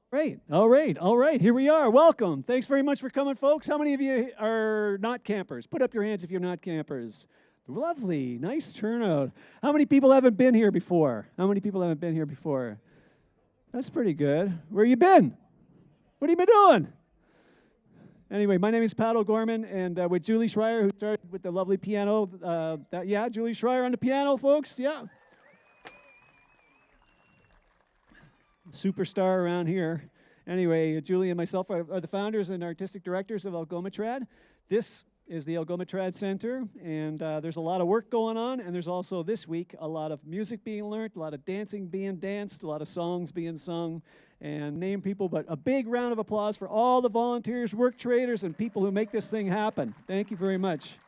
Great. All right. All right. Here we are. Welcome. Thanks very much for coming, folks. How many of you are not campers? Put up your hands if you're not campers. Lovely. Nice turnout. How many people haven't been here before? How many people haven't been here before? That's pretty good. Where you been? What have you been doing? Anyway, my name is Pat O'Gorman, and with Julie Schreier, who started with the lovely piano. Julie Schreier on the piano, folks. Yeah. Superstar around here. Anyway, Julie and myself are the founders and artistic directors of AlgomaTrad. This is the AlgomaTrad Center, and there's a lot of work going on, and there's also this week a lot of music being learned, a lot of dancing being danced, a lot of songs being sung, and name people, but a big round of applause for all the volunteers, work traders, and people who make this thing happen. Thank you very much.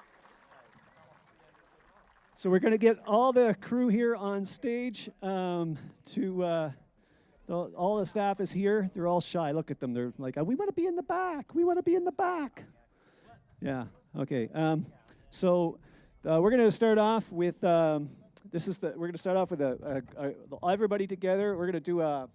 So we're going to get all the crew here on stage all the staff is here. They're all shy. Look at them. They're like, we want to be in the back. We want to be in the back. Yeah. Okay. So we're going to start off with we're going to start off with everybody together. We're going to do a.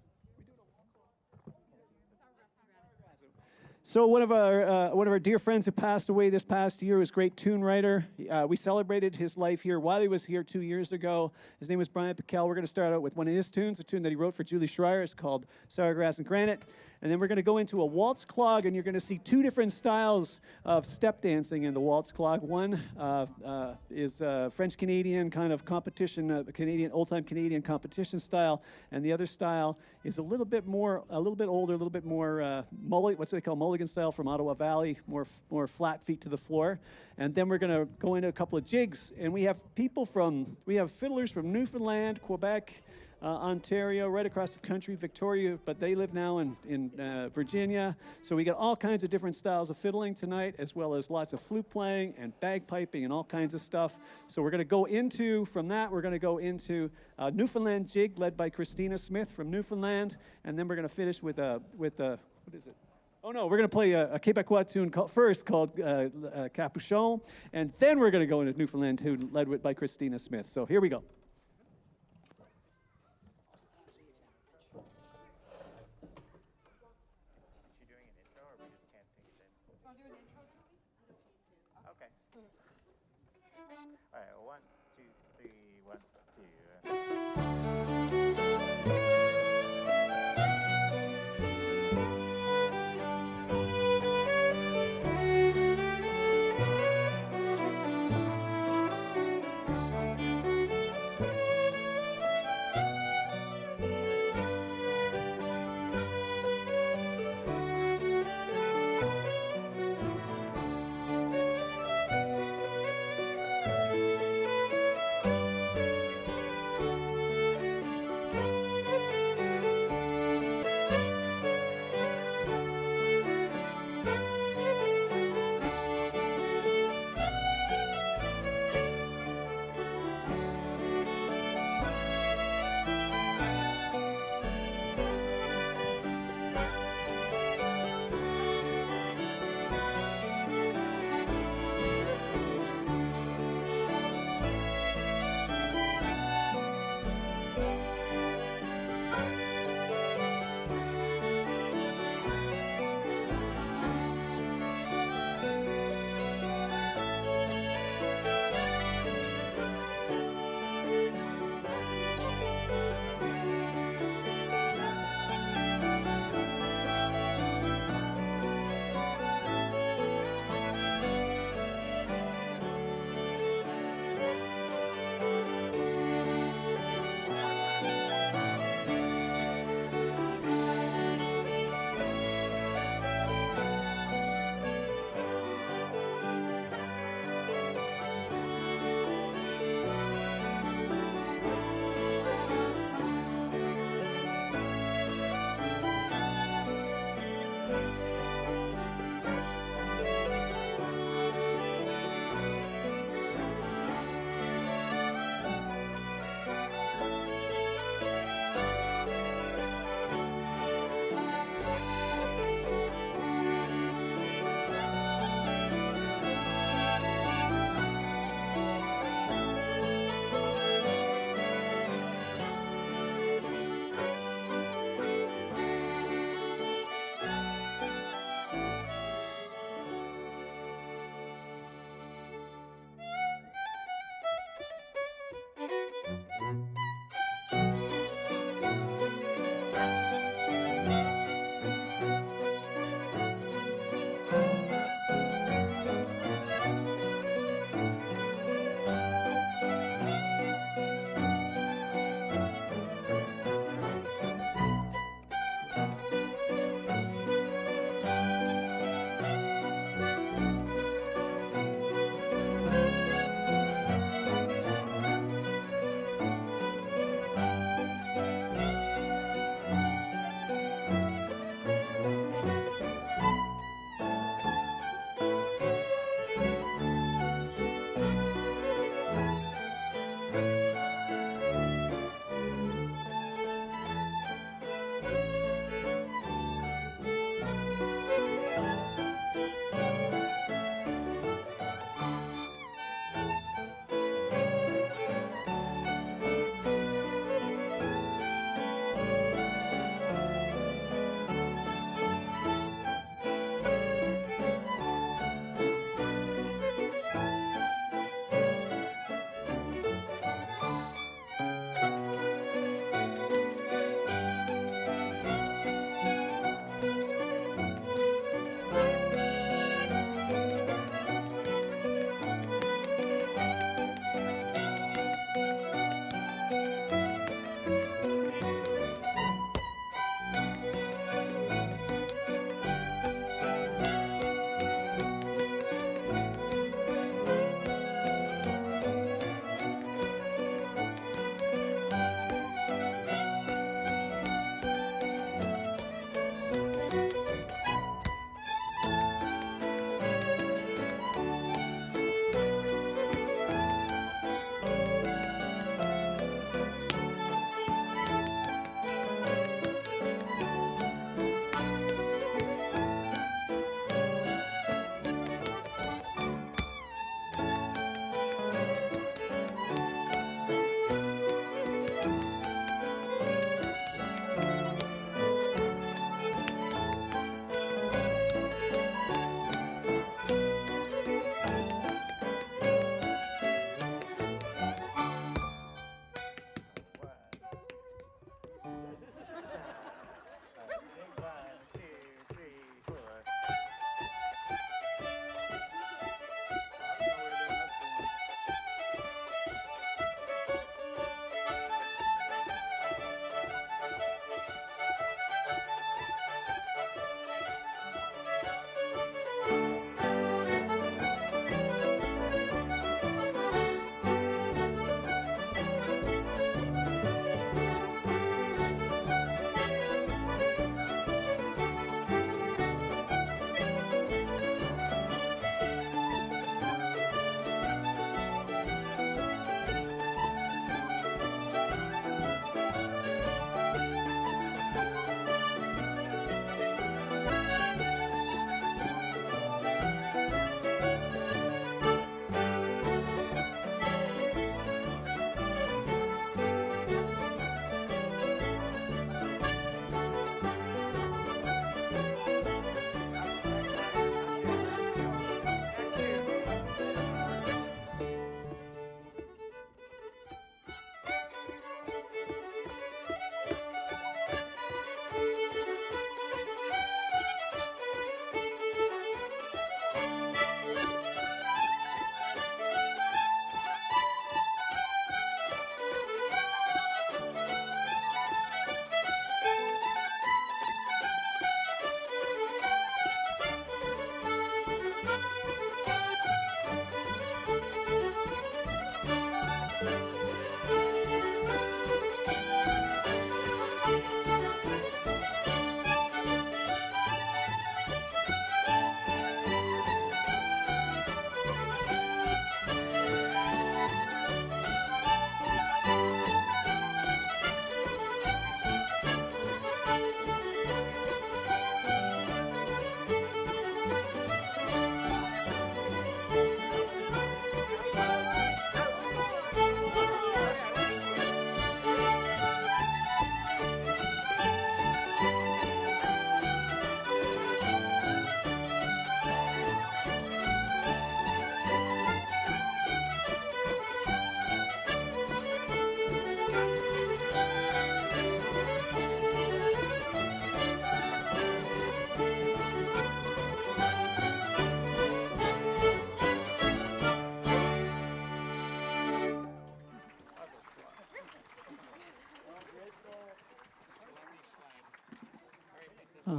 So one of our dear friends who passed away this past year was a great tune writer. We celebrated his life here while he was here 2 years ago. His name was Brian Piquel. We're going to start out with one of his tunes, a tune that he wrote for Julie Schreier. It's called Sour Grass and Granite. And then we're going to go into a waltz clog, and you're going to see two different styles of step dancing in the waltz clog. One is French-Canadian kind of competition, old-time Canadian competition style, and the other style is a little bit older, a little bit more what's they call mulligan style from Ottawa Valley, more flat feet to the floor. And then we're going to go into a couple of jigs, and we have fiddlers from Newfoundland, Quebec, Ontario, right across the country, Victoria, but they live now in Virginia. So we got all kinds of different styles of fiddling tonight, as well as lots of flute playing and bagpiping and all kinds of stuff. So we're going to go into, from that, we're going to go into a Newfoundland jig led by Christina Smith from Newfoundland, and then we're going to finish with what is it? Oh no, we're going to play a Quebecois tune called Capuchon, and then we're going to go into Newfoundland tune led by Christina Smith. So here we go. All right, 1, 2, 3, 1, 2.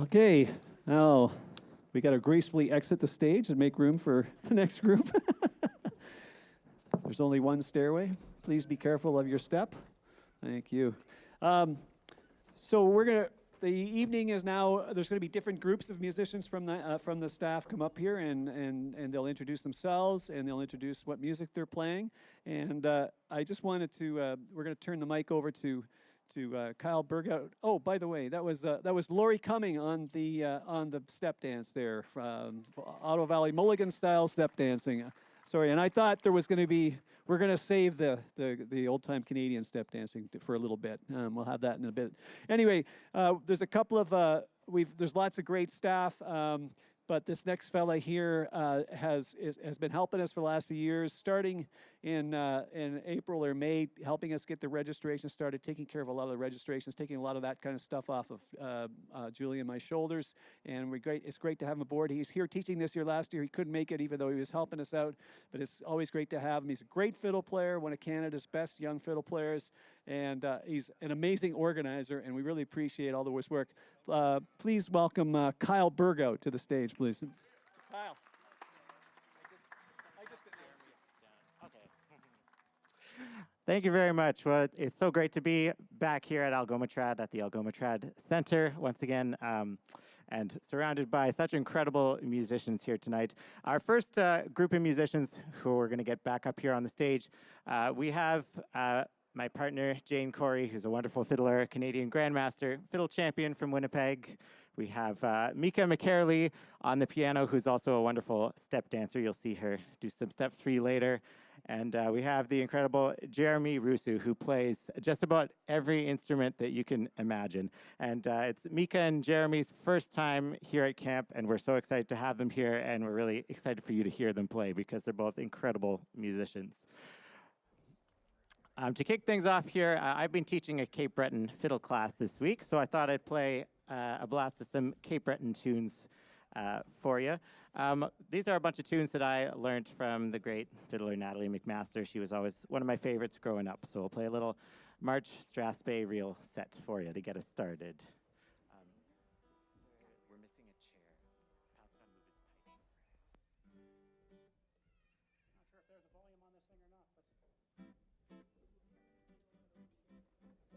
Okay, now we got to gracefully exit the stage and make room for the next group. There's only one stairway. Please be careful of your step. Thank you. So the evening is now, there's going to be different groups of musicians from the staff come up here, and they'll introduce themselves, and they'll introduce what music they're playing. And I just wanted to, we're going to turn the mic over to Kyle Bergout. Oh, by the way, that was Lori Cumming on the step dance there, from Ottawa Valley Mulligan style step dancing. Sorry, and I thought there was going to be, we're going to save the old time Canadian step dancing for a little bit. We'll have that in a bit. Anyway, there's a couple of there's lots of great staff. But this next fella here has been helping us for the last few years, starting in April or May, helping us get the registration started, taking care of a lot of the registrations, taking a lot of that kind of stuff off of Julie and my shoulders. And it's great to have him aboard. He's here teaching this year. Last year he couldn't make it, even though he was helping us out. But it's always great to have him. He's a great fiddle player, one of Canada's best young fiddle players. And he's an amazing organizer, and we really appreciate all his work. Please welcome Kyle Bergout to the stage, please. Kyle. I just announced you. Okay. Thank you very much. Well, it's so great to be back here at AlgomaTrad, at the AlgomaTrad Center once again, and surrounded by such incredible musicians here tonight. Our first group of musicians who are going to get back up here on the stage, we have my partner, Jane Corey, who's a wonderful fiddler, Canadian Grandmaster, fiddle champion from Winnipeg. We have Mika McCarley on the piano, who's also a wonderful step dancer. You'll see her do some steps for you later. And we have the incredible Jeremy Rusu, who plays just about every instrument that you can imagine. And it's Mika and Jeremy's first time here at camp, and we're so excited to have them here, and we're really excited for you to hear them play because they're both incredible musicians. To kick things off here, I've been teaching a Cape Breton fiddle class this week, so I thought I'd play a blast of some Cape Breton tunes for you. These are a bunch of tunes that I learned from the great fiddler Natalie McMaster. She was always one of my favorites growing up, so we'll play a little March Strathspey reel set for you to get us started. We're missing a chair. Pat's got to move his pipes. Not sure if there's a volume on this thing or not, but perfect. Yeah, good now.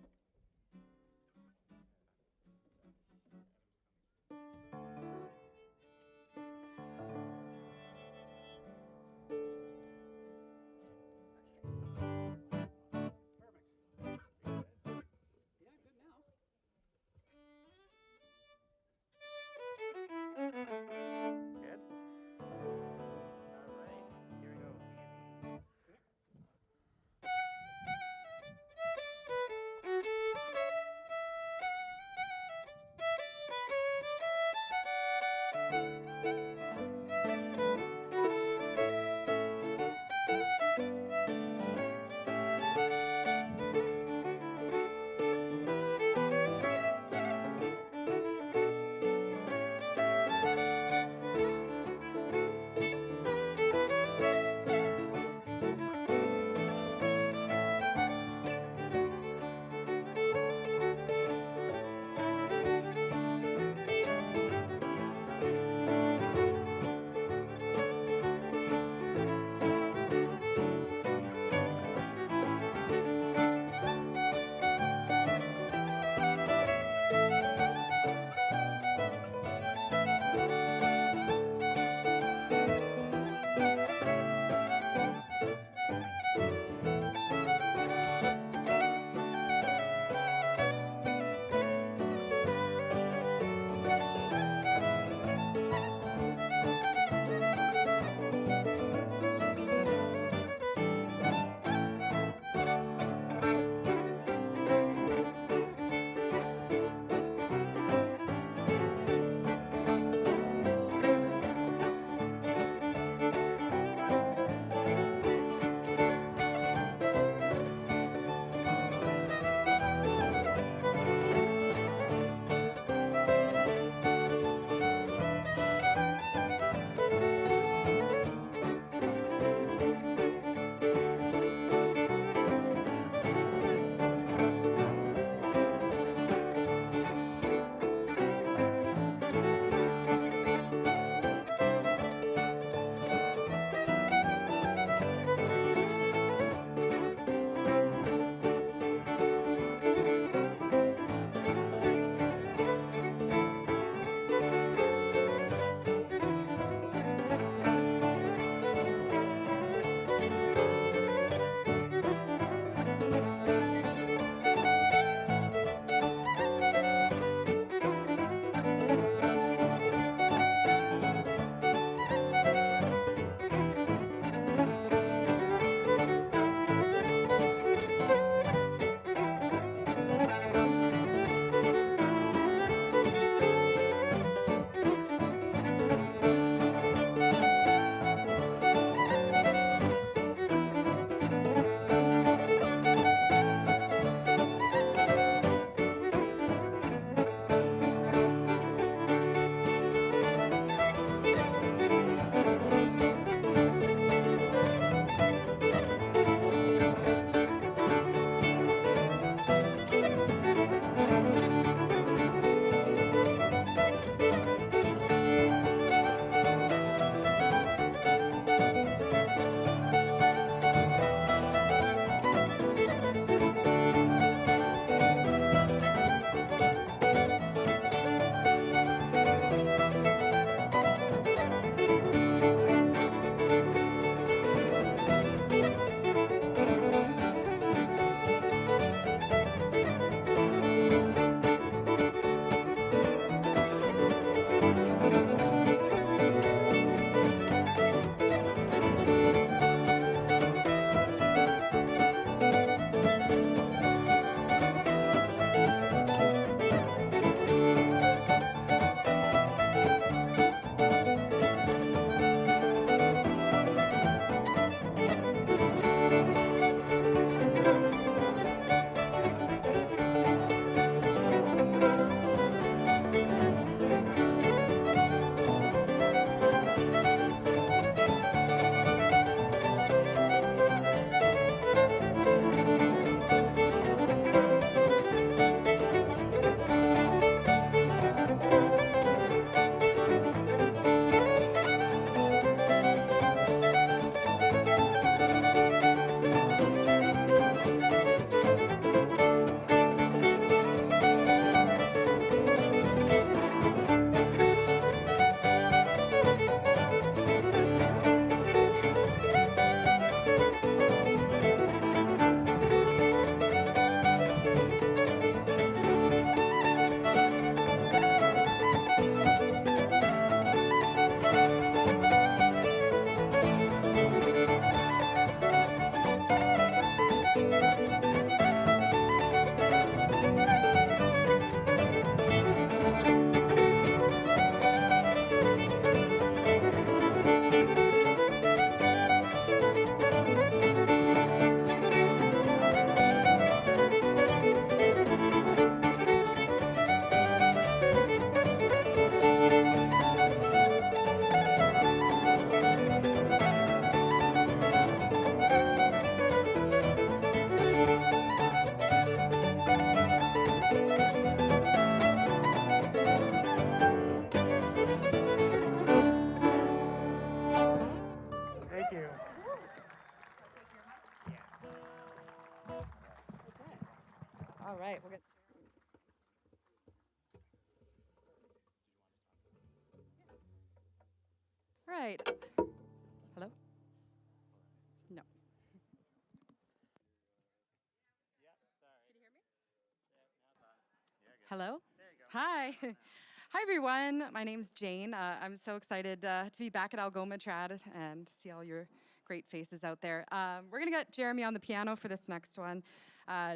you. All right, we'll get. Right. Hello? No. Can you hear me? Hello? Hi. Hi, everyone. My name's Jane. I'm so excited to be back at AlgomaTrad and see all your great faces out there. We're going to get Jeremy on the piano for this next one.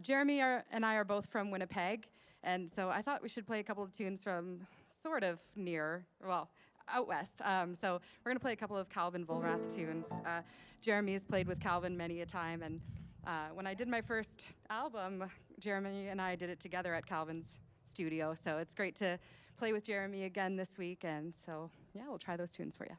Jeremy and I are both from Winnipeg, and so I thought we should play a couple of tunes from sort of near, well, out west. So we're going to play a couple of Calvin Volrath tunes. Jeremy has played with Calvin many a time, and when I did my first album, Jeremy and I did it together at Calvin's studio. So it's great to play with Jeremy again this week, and so yeah, we'll try those tunes for you.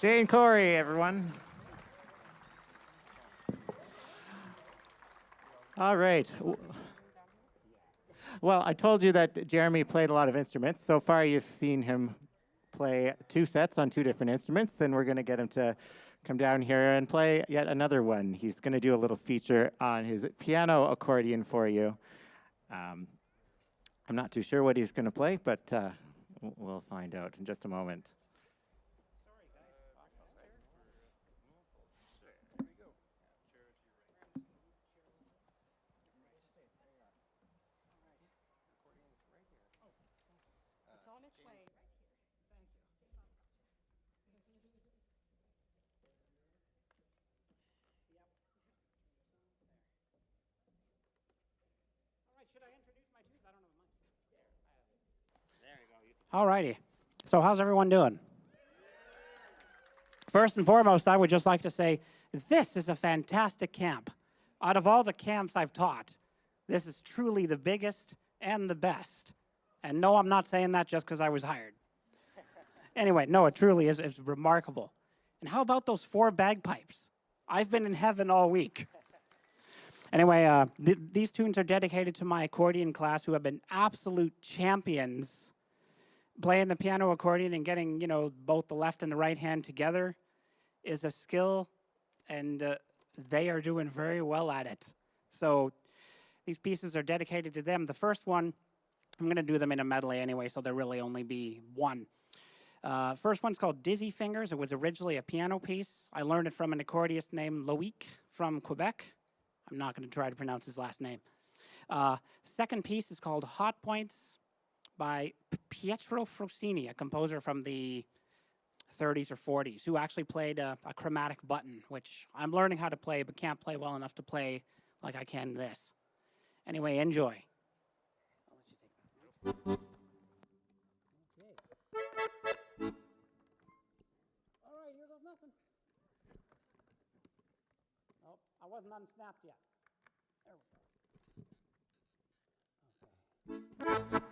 Jane Corey, everyone. All right. Well, I told you that Jeremy played a lot of instruments. So far, you've seen him play 2 sets on 2 different instruments, and we're going to get him to come down here and play yet another one. He's going to do a little feature on his piano accordion for you. I'm not too sure what he's going to play, but we'll find out in just a moment. All righty. So how's everyone doing? First and foremost, I would just like to say, this is a fantastic camp. Out of all the camps I've taught, this is truly the biggest and the best. And no, I'm not saying that just because I was hired. Anyway, no, it truly is. It's remarkable. And how about those 4 bagpipes? I've been in heaven all week. Anyway, these tunes are dedicated to my accordion class who have been absolute champions. Playing the piano accordion and getting, you know, both the left and the right hand together is a skill, and they are doing very well at it. So these pieces are dedicated to them. The first one, I'm going to do them in a medley anyway, so there'll really only be one. First one's called Dizzy Fingers. It was originally a piano piece. I learned it from an accordionist named Loic from Quebec. I'm not going to try to pronounce his last name. Second piece is called Hot Points by Pietro Frosini, a composer from the 30s or 40s, who actually played a chromatic button, which I'm learning how to play, but can't play well enough to play like I can this. Anyway, enjoy. I'll let you take that. Okay. All right, here goes nothing. Oh, I wasn't unsnapped yet. There we go. Okay.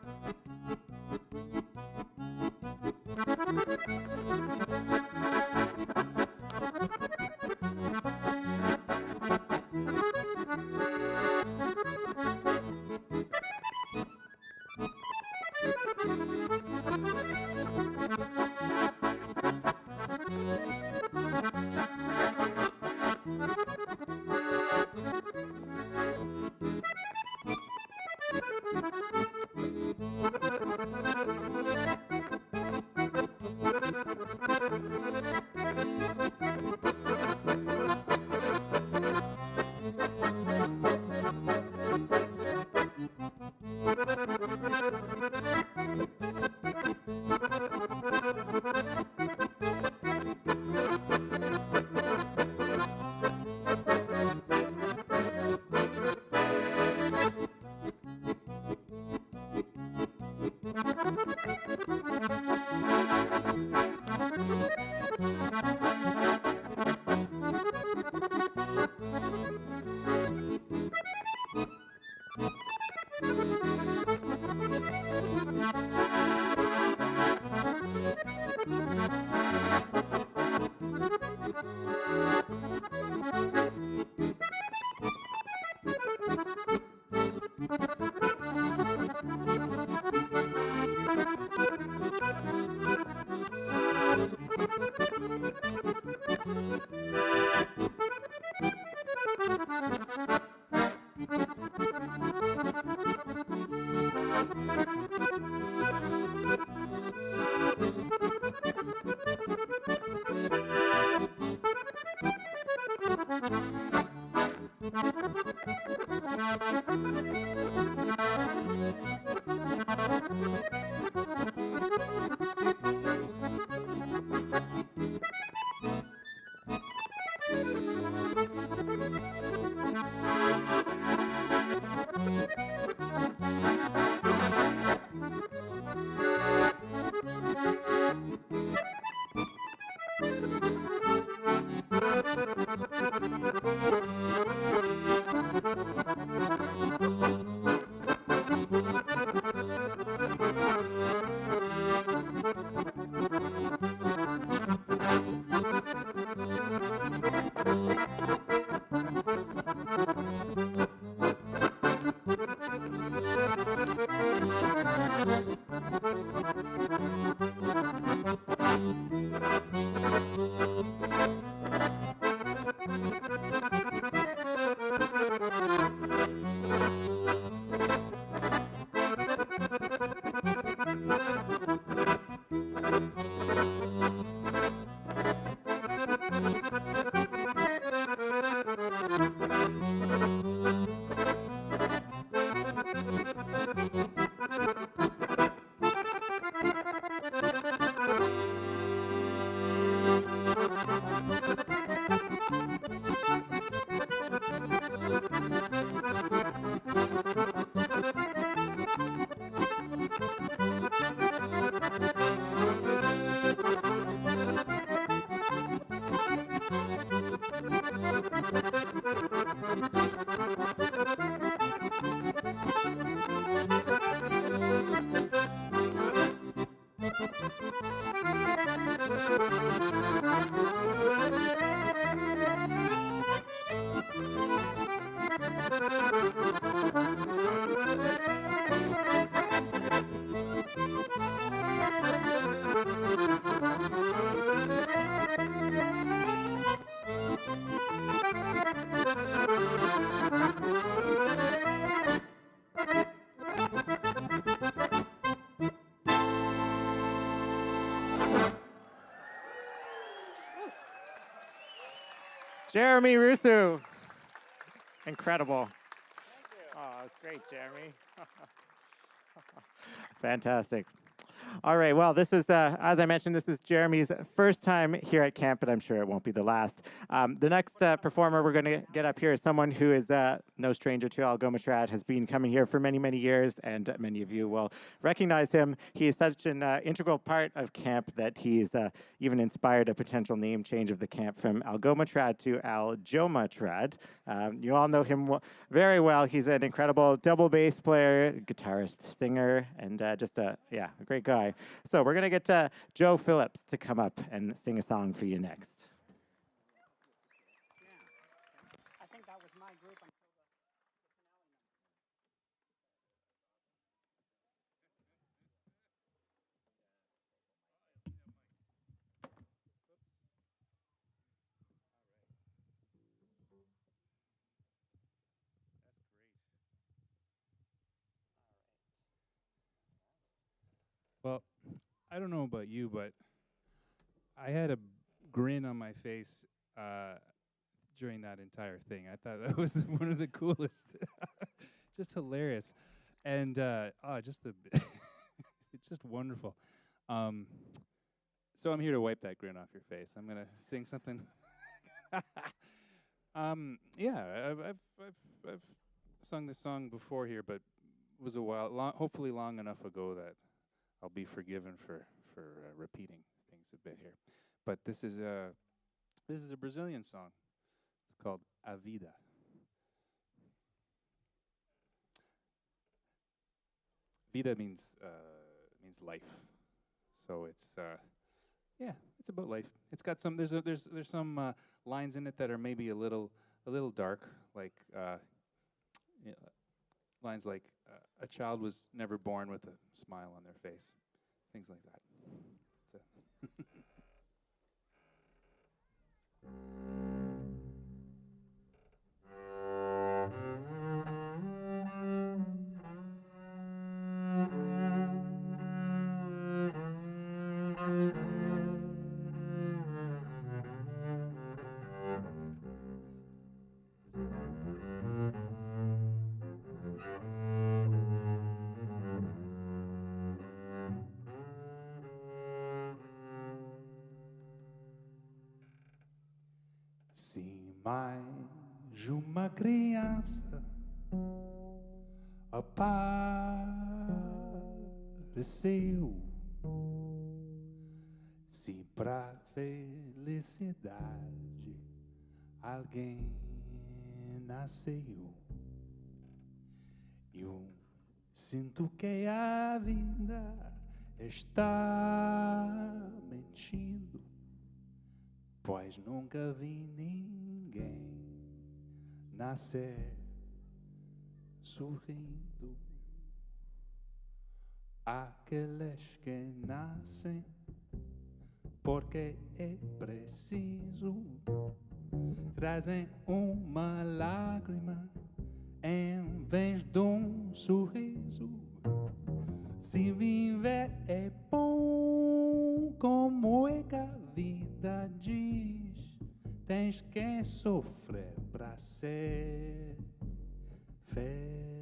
Jeremy Russo. Incredible. Oh, that's great, Jeremy. Fantastic. All right, well, this is, as I mentioned, this is Jeremy's first time here at camp, but I'm sure it won't be the last. The next performer we're going to get up here is someone who is no stranger to AlgomaTrad, has been coming here for many, many years, and many of you will recognize him. He is such an integral part of camp that he's even inspired a potential name change of the camp from AlgomaTrad to AlgomaTrad. You all know him very well. He's an incredible double bass player, guitarist, singer, and just a great guy. So we're going to get Joe Phillips to come up and sing a song for you next. I think that was my group until the Well, I don't know about you, but I had a grin on my face during that entire thing. I thought that was one of the coolest, just hilarious, and just the, it's just wonderful. So I'm here to wipe that grin off your face. I'm gonna sing something. Yeah, I've sung this song before here, but it was a while, hopefully long enough ago that I'll be forgiven for repeating things a bit here. But this is a Brazilian song. It's called A Vida. Vida means life. So it's it's about life. It's got some there's some lines in it that are maybe a little dark, like lines like a child was never born with a smile on their face, things like that. Se mais uma criança apareceu, se pra felicidade alguém nasceu, eu sinto que a vida está mentindo, pois nunca vi ninguém nascer sorrindo. Aqueles que nascem porque é preciso, trazem uma lágrima em vez de um sorriso. Se viver é bom, como é que a vida diz, tens que sofrer para ser feliz.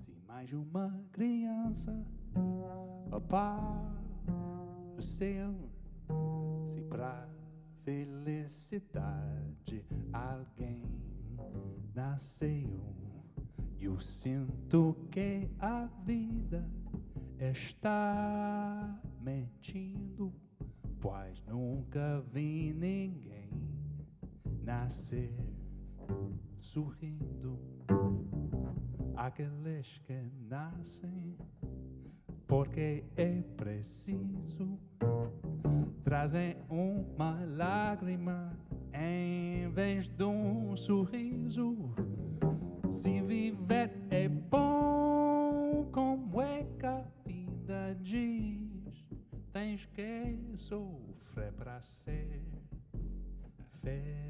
Se mais uma criança apareceu, se pra felicidade alguém nasceu, eu sinto que a vida está mentindo, pois nunca vi ninguém nascer sorrindo. Aqueles que nascem porque é preciso, trazem uma lágrima em vez de um sorriso. Se viver é bom, como é que a vida diz, tens que sofrer para ser feliz.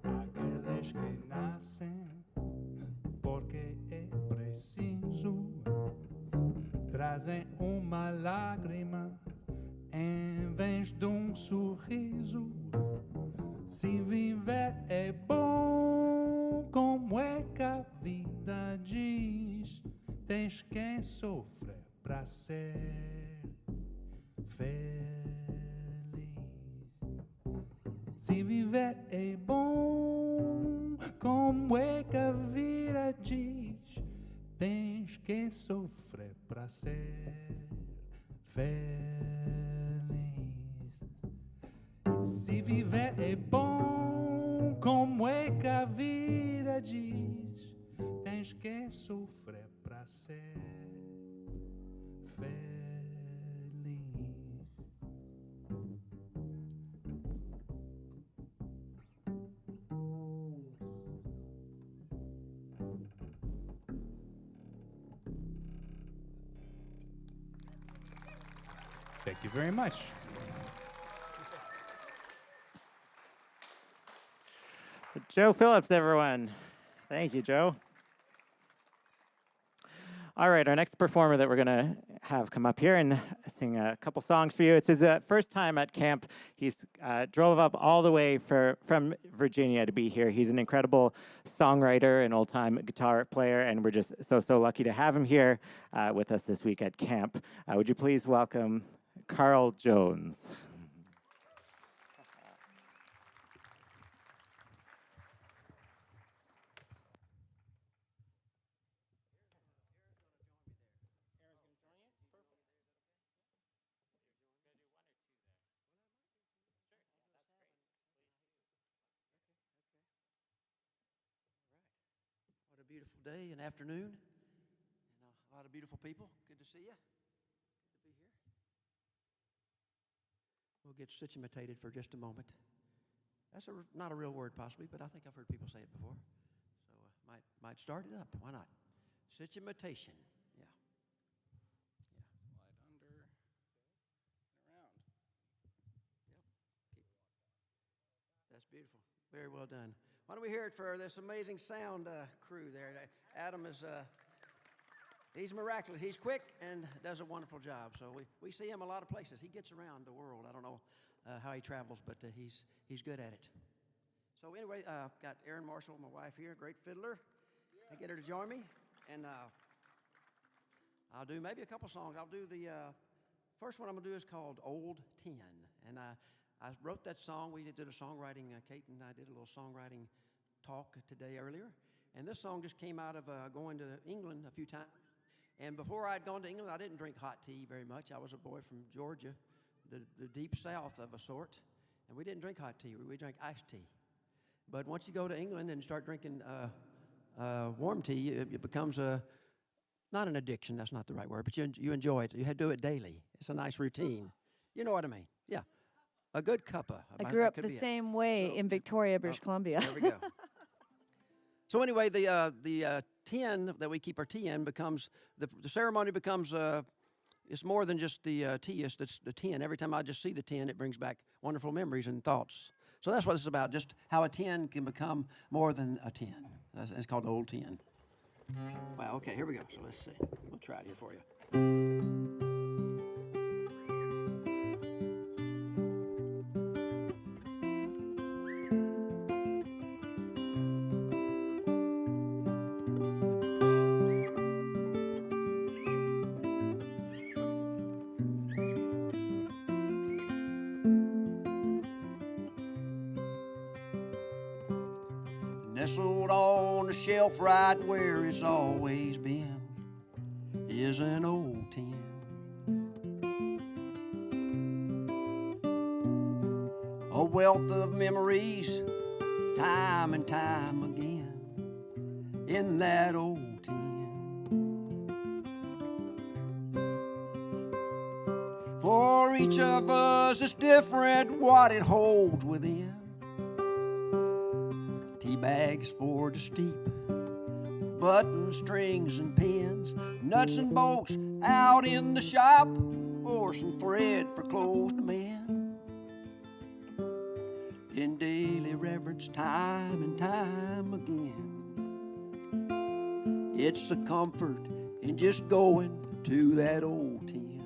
Aqueles que nascem porque é preciso, trazem uma lágrima em vez de um sorriso. Se viver é bom, como é que a vida diz, tens que sofrer para ser feliz. Se viver é bom, como é que a vida diz, tens que sofrer para ser feliz. Se viver é bom, como é que a vida diz, tens que sofrer para ser feliz. Thank you very much. Joe Phillips, everyone. Thank you, Joe. All right, our next performer that we're going to have come up here and sing a couple songs for you. It's his first time at camp. He's drove up all the way from Virginia to be here. He's an incredible songwriter and old-time guitar player, and we're just so lucky to have him here with us this week at camp. Would you please welcome Carl Jones? What a beautiful day and afternoon, and a lot of beautiful people. Good to see you. Good to be here. We'll get situated for just a moment. That's not a real word, possibly, but I think I've heard people say it before. So might start it up. Why not? Situation. Yeah. Slide under and around. Yep. That's beautiful. Very well done. Why don't we hear it for this amazing sound crew there? Adam is, he's miraculous. He's quick and does a wonderful job. So we see him a lot of places. He gets around the world. I don't know how he travels, but he's good at it. So anyway, got Erin Marshall, my wife here, great fiddler. I get her to join me, and I'll do maybe a couple songs. I'll do the first one I'm gonna do is called Old 10, and I wrote that song. We did a songwriting. Kate and I did a little songwriting talk today earlier, and this song just came out of going to England a few times. And before I'd gone to England, I didn't drink hot tea very much. I was a boy from Georgia, the deep south of a sort, and we didn't drink hot tea. We drank iced tea. But once you go to England and start drinking warm tea, it becomes not an addiction. That's not the right word, but you enjoy it. You have to do it daily. It's a nice routine. You know what I mean? Yeah. A good cuppa. I grew up the same way in Victoria, British Columbia. There we go. So anyway, the tin that we keep our tea in becomes, the ceremony becomes, it's more than just the tea, it's the tin. Every time I just see the tin, it brings back wonderful memories and thoughts. So that's what it's about, just how a tin can become more than a tin. It's called Old 10. Well, okay, here we go. So let's see. We'll try it here for you. Nestled on the shelf right where it's always been is an old tin. A wealth of memories, time and time again, in that old tin. For each of us, it's different what it holds within. Tea bags for the steep, buttons, strings, and pins, nuts and bolts out in the shop, or some thread for clothes to mend. In daily reverence, time and time again, it's a comfort in just going to that old tin,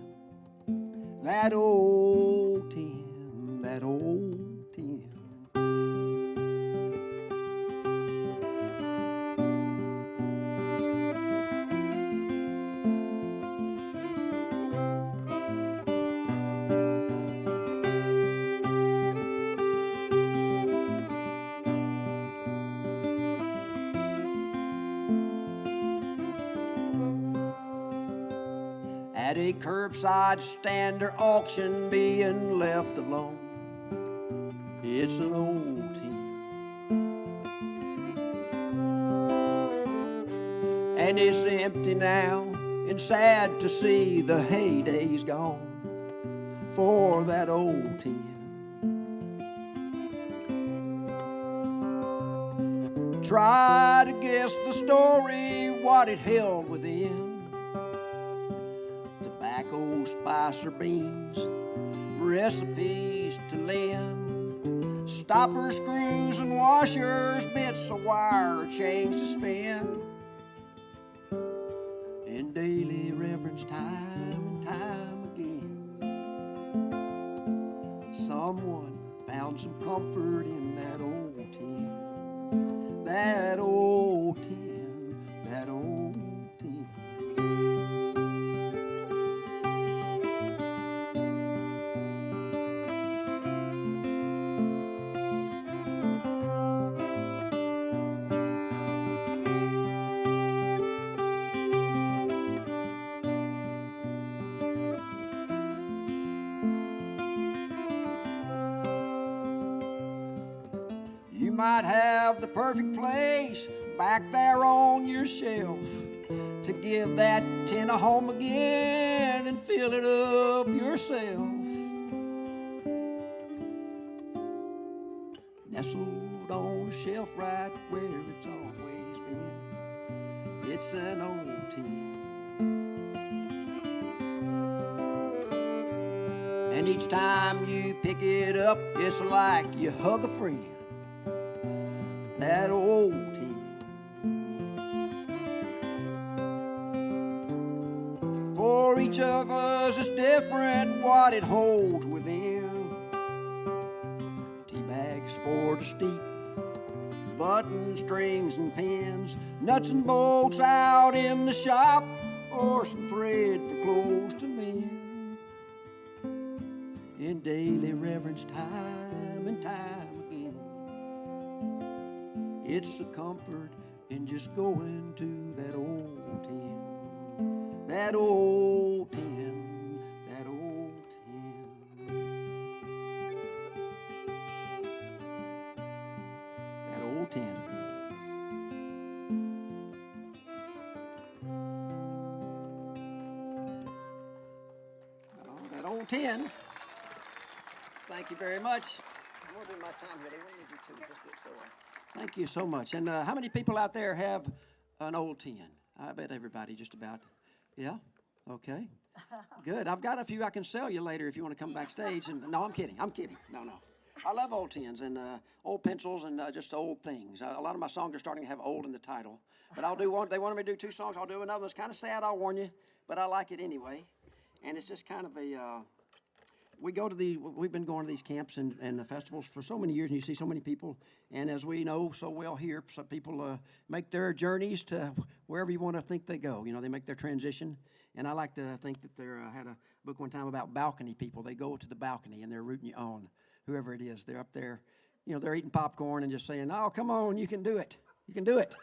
that old tin, that old tin. At a curbside stand or auction, being left alone, it's an old tin. And it's empty now, and sad to see the heyday's gone for that old tin. Try to guess the story, what it held within. Tobacco, spice, or beans, recipes to lend, stoppers, screws, and washers, bits of wire, change to spin. In daily reverence, time and time again, someone found some comfort in that old tin, that old tin, that old tin. You might have the perfect place back there on your shelf to give that tin a home again and fill it up yourself. Nestled on a shelf right where it's always been, it's an old tin. And each time you pick it up, it's like you hug a friend, that old tin. For each of us is different what it holds within. Tea bags for the steep, buttons, strings, and pins, nuts and bolts out in the shop, or some thread for clothes to mend. In daily reverence, time and time again, it's a comfort in just going to that old tin, that old tin, that old tin. That old tin. Oh, that old tin. Thank you very much. I'm going to do my time here. They want me to do two. Just do it so. Thank you so much. And how many people out there have an old tin? I bet everybody just about. Yeah? Okay. Good. I've got a few I can sell you later if you want to come backstage. And no, I'm kidding. I'm kidding. No. I love old tins and old pencils and just old things. A lot of my songs are starting to have old in the title. But I'll do one. They wanted me to do two songs. I'll do another one. It's kind of sad, I'll warn you. But I like it anyway. And it's just kind of a... we've been going to these camps and the festivals for so many years, and you see so many people. And as we know so well here, some people make their journeys to wherever you want to think they go. You know, they make their transition. And I like to think that there had a book one time about balcony people. They go to the balcony and they're rooting you on, whoever it is. They're up there, you know, they're eating popcorn and just saying, "Oh, come on, you can do it. You can do it."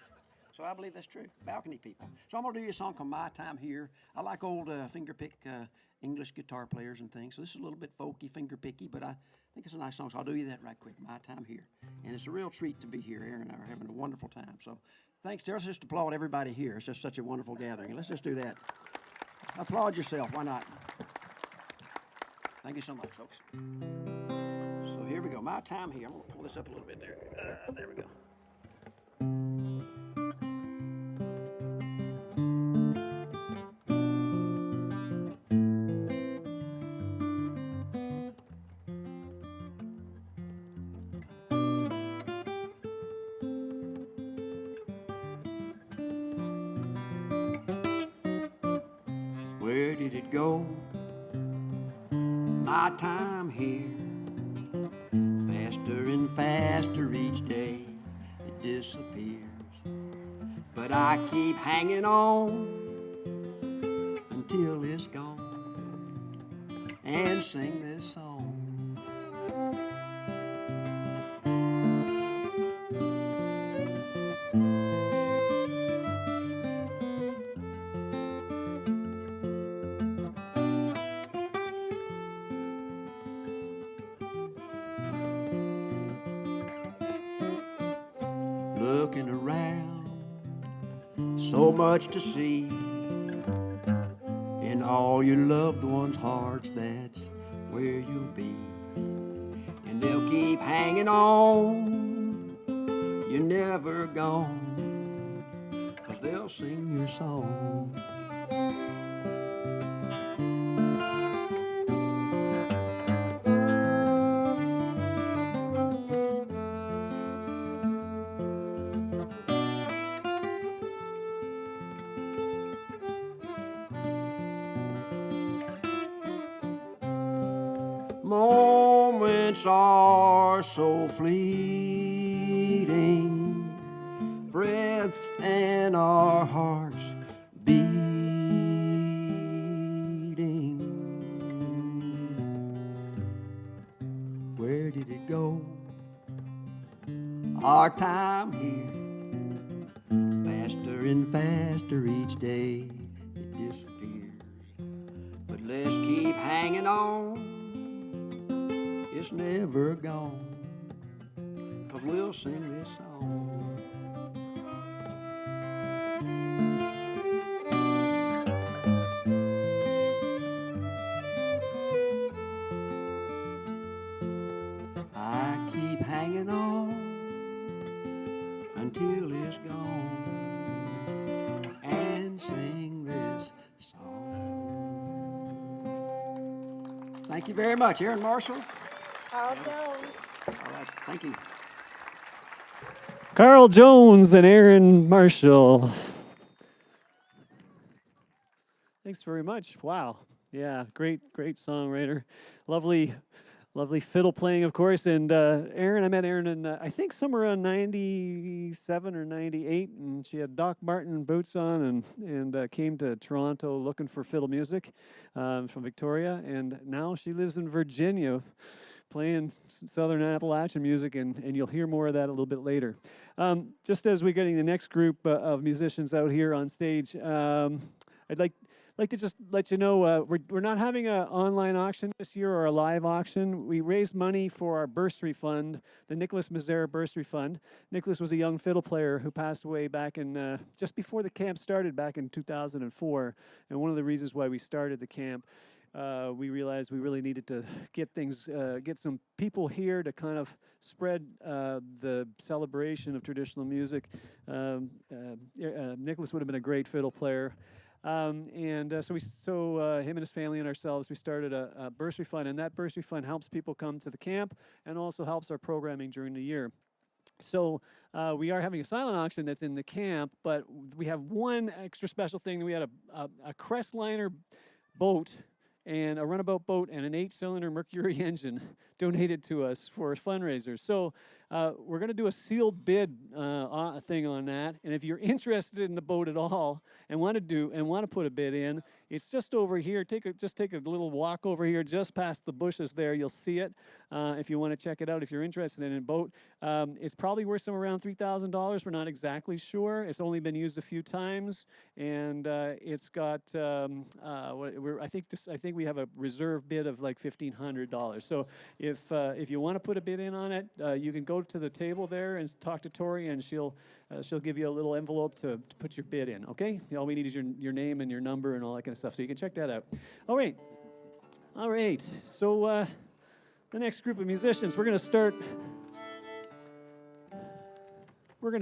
So I believe that's true. Balcony people. So I'm going to do you a song called My Time Here. I like old finger pick English guitar players and things. So this is a little bit folky, finger picky, but I think it's a nice song. So I'll do you that right quick. My Time Here. And it's a real treat to be here. Aaron and I are having a wonderful time. So thanks. Let's just applaud everybody here. It's just such a wonderful gathering. Let's just do that. Applaud yourself. Why not? Thank you so much, folks. So here we go. My Time Here. I'm going to pull this up a little bit there. There we go. Where did it go? My time here. Faster and faster each day it disappears. But I keep hanging on until it's gone and sing this song. Looking around, so much to see. In all your loved ones' hearts, that's where you'll be. And they'll keep hanging on, you're never gone, 'cause they'll sing your song. Moments are so fleeting, breaths and our hearts beating. Where did it go? Our time here, faster and faster each day it disappears. But let's keep hanging on. It's never gone, 'cause we'll sing this song. I keep hanging on until it's gone and sing this song. Thank you very much, Aaron Marshall. Carl Jones. All right, thank you. Carl Jones and Aaron Marshall. Thanks very much. Wow. Yeah, great songwriter. Lovely, lovely fiddle playing, of course. And Erin, I met Erin in, I think, somewhere around 97 or 98. And she had Doc Martin boots on and came to Toronto looking for fiddle music from Victoria. And now she lives in Virginia playing Southern Appalachian music, and you'll hear more of that a little bit later. Just as we're getting the next group of musicians out here on stage, I'd like to just let you know we're not having an online auction this year or a live auction. We raised money for our bursary fund, the Nicholas Mazzara Bursary Fund. Nicholas was a young fiddle player who passed away back in just before the camp started back in 2004. And one of the reasons why we started the camp, we realized we really needed to get things, get some people here to kind of spread the celebration of traditional music. Nicholas would have been a great fiddle player. So him and his family and ourselves, we started a bursary fund, and that bursary fund helps people come to the camp and also helps our programming during the year. So we are having a silent auction that's in the camp, but we have one extra special thing. We had a Crestliner boat and a runabout boat and an 8-cylinder Mercury engine donated to us for a fundraiser. So we're going to do a sealed bid thing on that. And if you're interested in the boat at all and want to put a bid in, it's just over here. Just take a little walk over here, just past the bushes there. You'll see it if you want to check it out. If you're interested in a boat, it's probably worth somewhere around $3,000. We're not exactly sure. It's only been used a few times, and it's got. I think we have a reserve bid of like $1,500. So if you want to put a bid in on it, you can go to the table there and talk to Tori, and she'll give you a little envelope to put your bid in. Okay? All we need is your name and your number and all that kind of stuff. So you can check that out. All right. So the next group of musicians, we're going to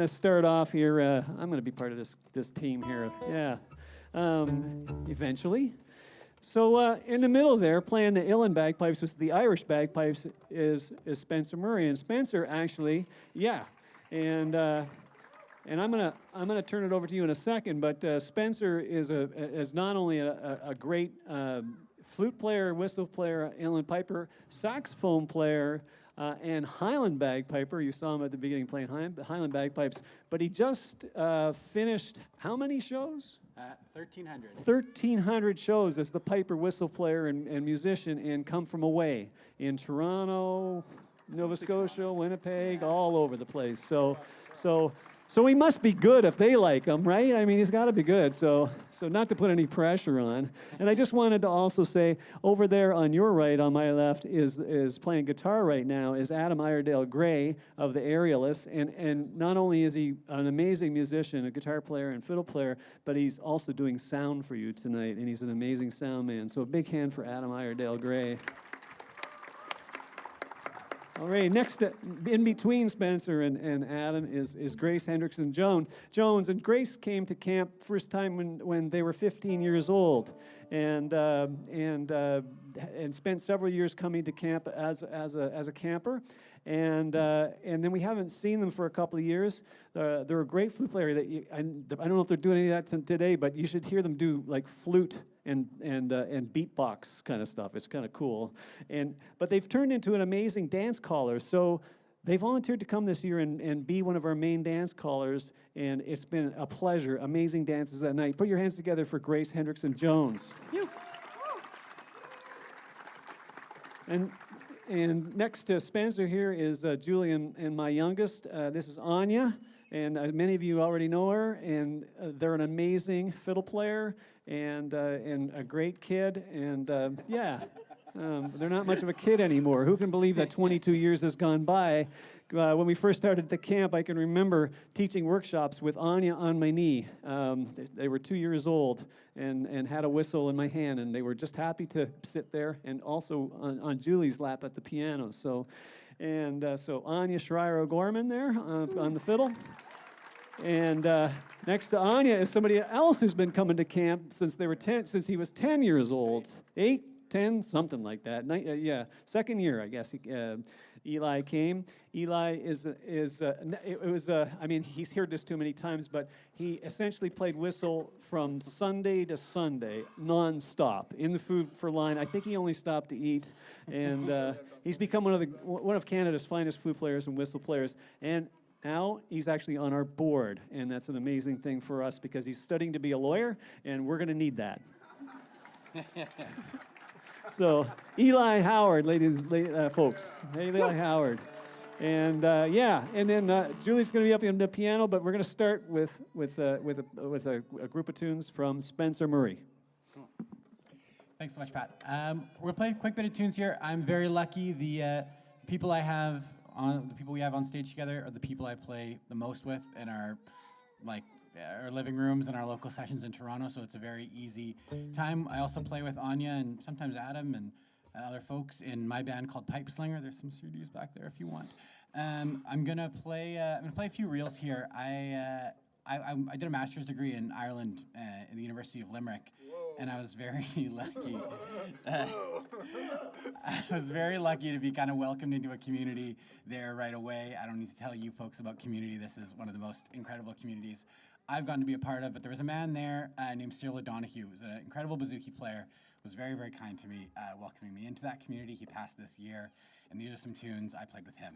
start off here. I'm going to be part of this team here. Yeah. Eventually. So in the middle there, playing the uilleann bagpipes with the Irish bagpipes is Spencer Murray, and Spencer actually, yeah, and I'm gonna turn it over to you in a second. But Spencer is not only a great flute player, whistle player, uilleann piper, saxophone player, and Highland bagpiper. You saw him at the beginning playing Highland bagpipes, but he just finished how many shows? 1,300. 1,300 shows as the piper, whistle player, and musician, and come from away in Toronto, Nova Scotia, Winnipeg, all over the place. So he must be good if they like him, right? I mean, he's got to be good. So not to put any pressure on. And I just wanted to also say, over there on your right, on my left, is playing guitar right now is Adam Iredale Gray of the Aerialists. And not only is he an amazing musician, a guitar player and fiddle player, but he's also doing sound for you tonight. And he's an amazing sound man. So a big hand for Adam Iredale Gray. All right, next, in between Spencer and Adam is Grace Hendrickson Jones. And Grace came to camp first time when they were 15 years old, and spent several years coming to camp as a camper, and then we haven't seen them for a couple of years. They're a great flute player. I don't know if they're doing any of that today, but you should hear them do like flute and beatbox kind of stuff. It's kind of cool. But they've turned into an amazing dance caller. So they volunteered to come this year and be one of our main dance callers, and it's been a pleasure. Amazing dances at night. Put your hands together for Grace Hendrickson Jones. And next to Spencer here is Julie and my youngest. This is Anya, and many of you already know her. And they're an amazing fiddle player and a great kid. And they're not much of a kid anymore. Who can believe that 22 years has gone by? When we first started the camp, I can remember teaching workshops with Anya on my knee. They were 2 years old and had a whistle in my hand, and they were just happy to sit there, and also on Julie's lap at the piano. So Anya Schreier O'Gorman there on the fiddle. And next to Anya is somebody else who's been coming to camp since he was 10 years old. 8, 10, something like that. Second year, I guess. Eli came. Eli I mean, he's heard this too many times, but he essentially played whistle from Sunday to Sunday, nonstop, in the food for line. I think he only stopped to eat, and he's become one of Canada's finest flute players and whistle players. And now he's actually on our board, and that's an amazing thing for us because he's studying to be a lawyer, and we're going to need that. So, Eli Howard, folks. Hey, Eli Howard. And and then Julie's going to be up on the piano, but we're going to start with a group of tunes from Spencer Murray. Thanks so much, Pat. We're playing a quick bit of tunes here. I'm very lucky. The people we have on stage together are the people I play the most with in our living rooms and our local sessions in Toronto, so it's a very easy time. I also play with Anya and sometimes Adam and other folks in my band called Pipe Slinger. There's some CDs back there if you want. I'm gonna play a few reels here. I did a master's degree in Ireland in the University of Limerick, and I was very lucky. I was very lucky to be kind of welcomed into a community there right away. I don't need to tell you folks about community. This is one of the most incredible communities I've gotten to be a part of, but there was a man there named Cyril O'Donoghue, who was an incredible bouzouki player, was very, very kind to me, welcoming me into that community. He passed this year, and these are some tunes I played with him.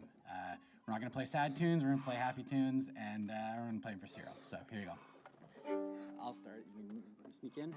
We're not going to play sad tunes, we're going to play happy tunes, and we're going to play them for Cyril. So here you go. I'll start. You can sneak in.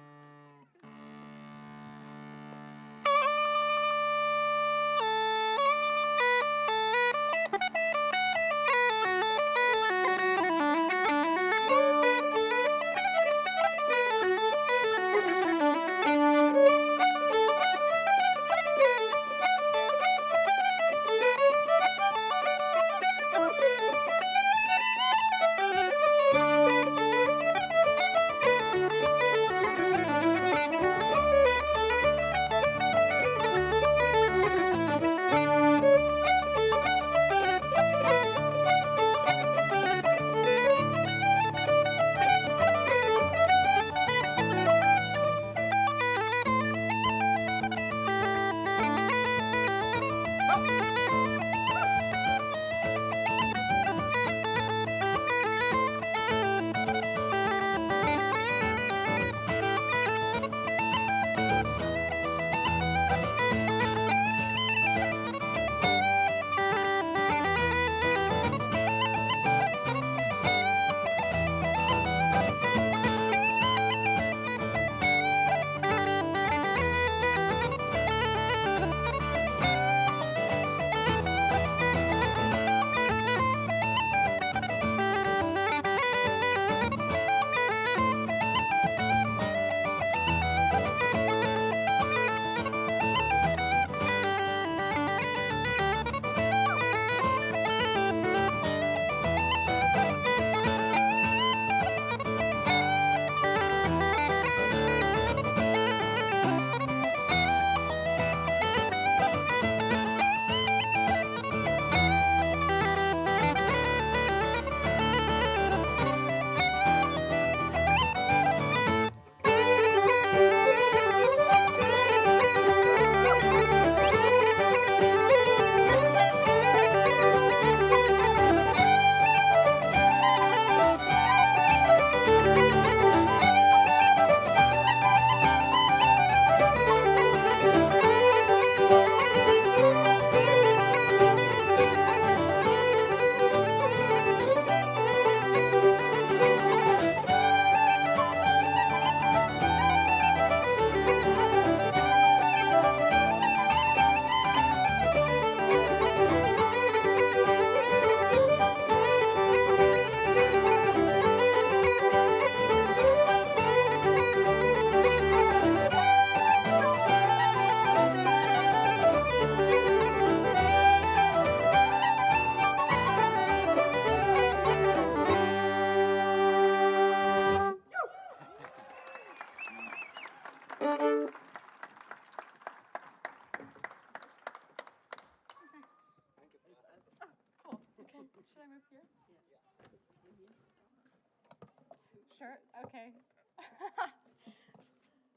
Sure. Okay.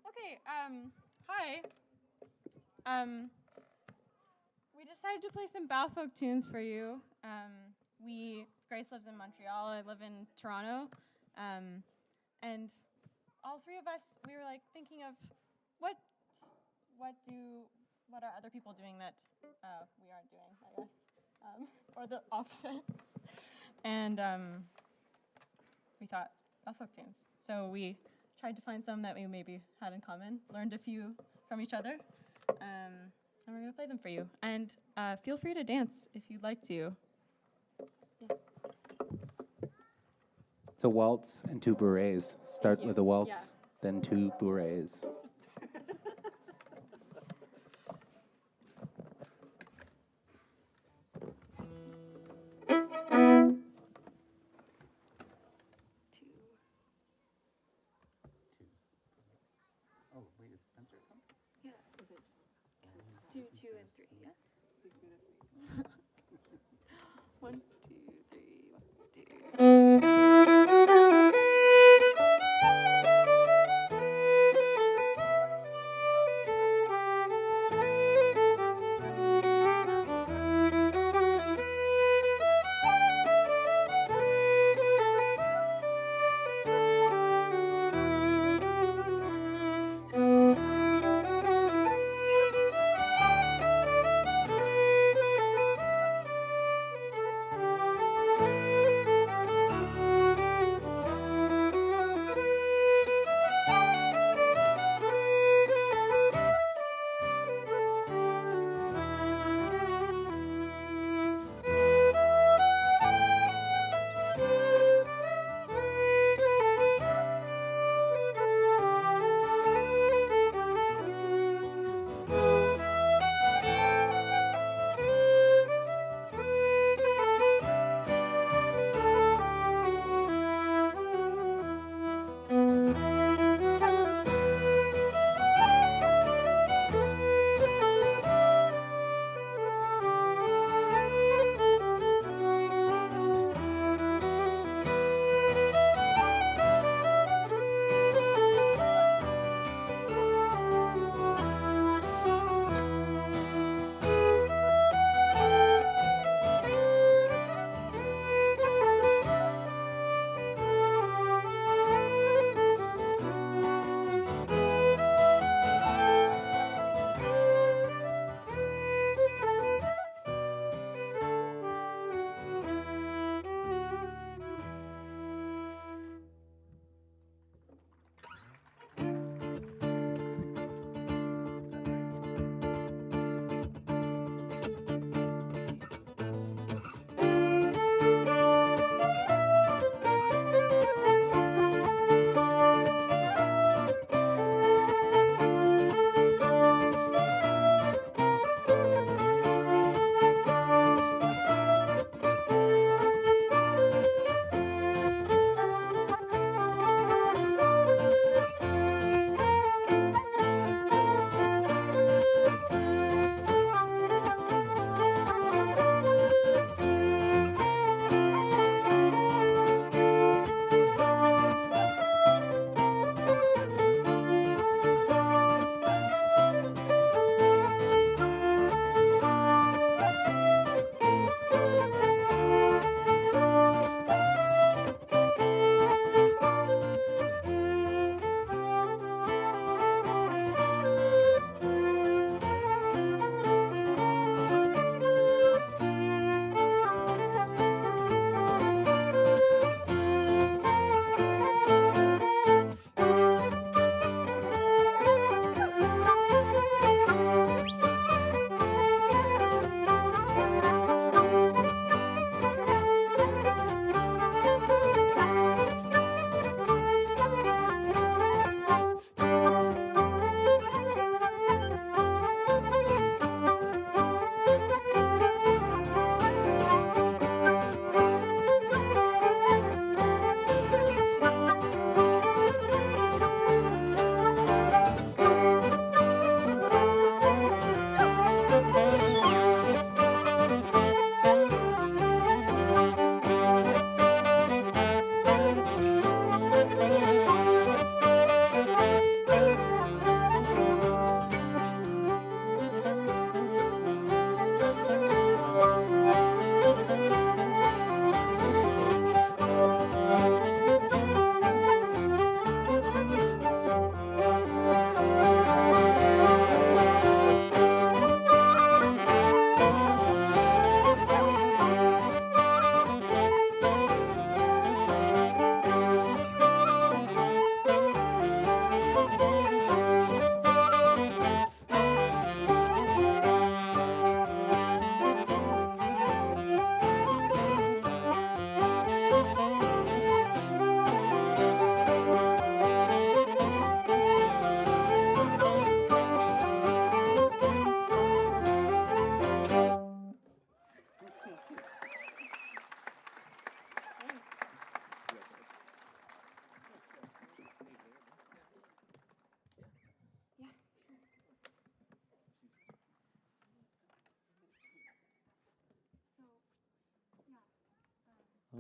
Okay. Hi. We just decided to play some bow folk tunes for you. Grace lives in Montreal. I live in Toronto, and all three of us, we were like thinking of what are other people doing that we aren't doing, I guess, or the opposite. And we thought bow folk tunes. So we tried to find some that we maybe had in common, learned a few from each other, and we're gonna play them for you. And feel free to dance if you'd like to. Yeah. It's a waltz and two bourrées. Start you. with a waltz, Yeah. then two bourrées. Oh, wait, is Spencer coming? Yeah, 2, 2, and 3, yeah? 1, 2, 3, 1, 2.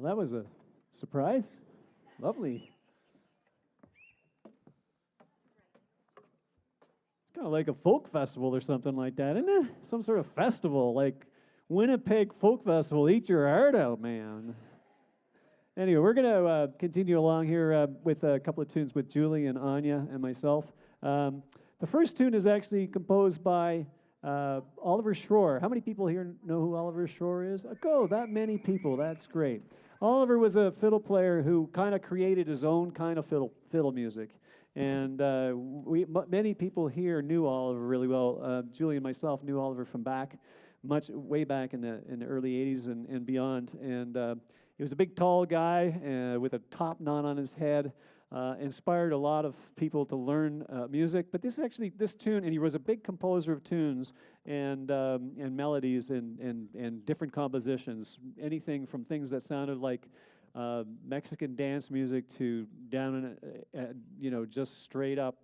Well, that was a surprise. Lovely. It's kind of like a folk festival or something like that, isn't it? Some sort of festival, like Winnipeg Folk Festival. Eat your heart out, man. Anyway, we're going to continue along here with a couple of tunes with Julie and Anya and myself. The first tune is actually composed by Oliver Schroer. How many people here know who Oliver Schroer is? Go, that many people. That's great. Oliver was a fiddle player who kind of created his own kind of fiddle music. And many people here knew Oliver really well. Julie and myself knew Oliver from way back in the early 80s and beyond. And he was a big, tall guy with a top knot on his head. Inspired a lot of people to learn music. But this tune, and he was a big composer of tunes and melodies and different compositions. Anything from things that sounded like Mexican dance music to down in just straight up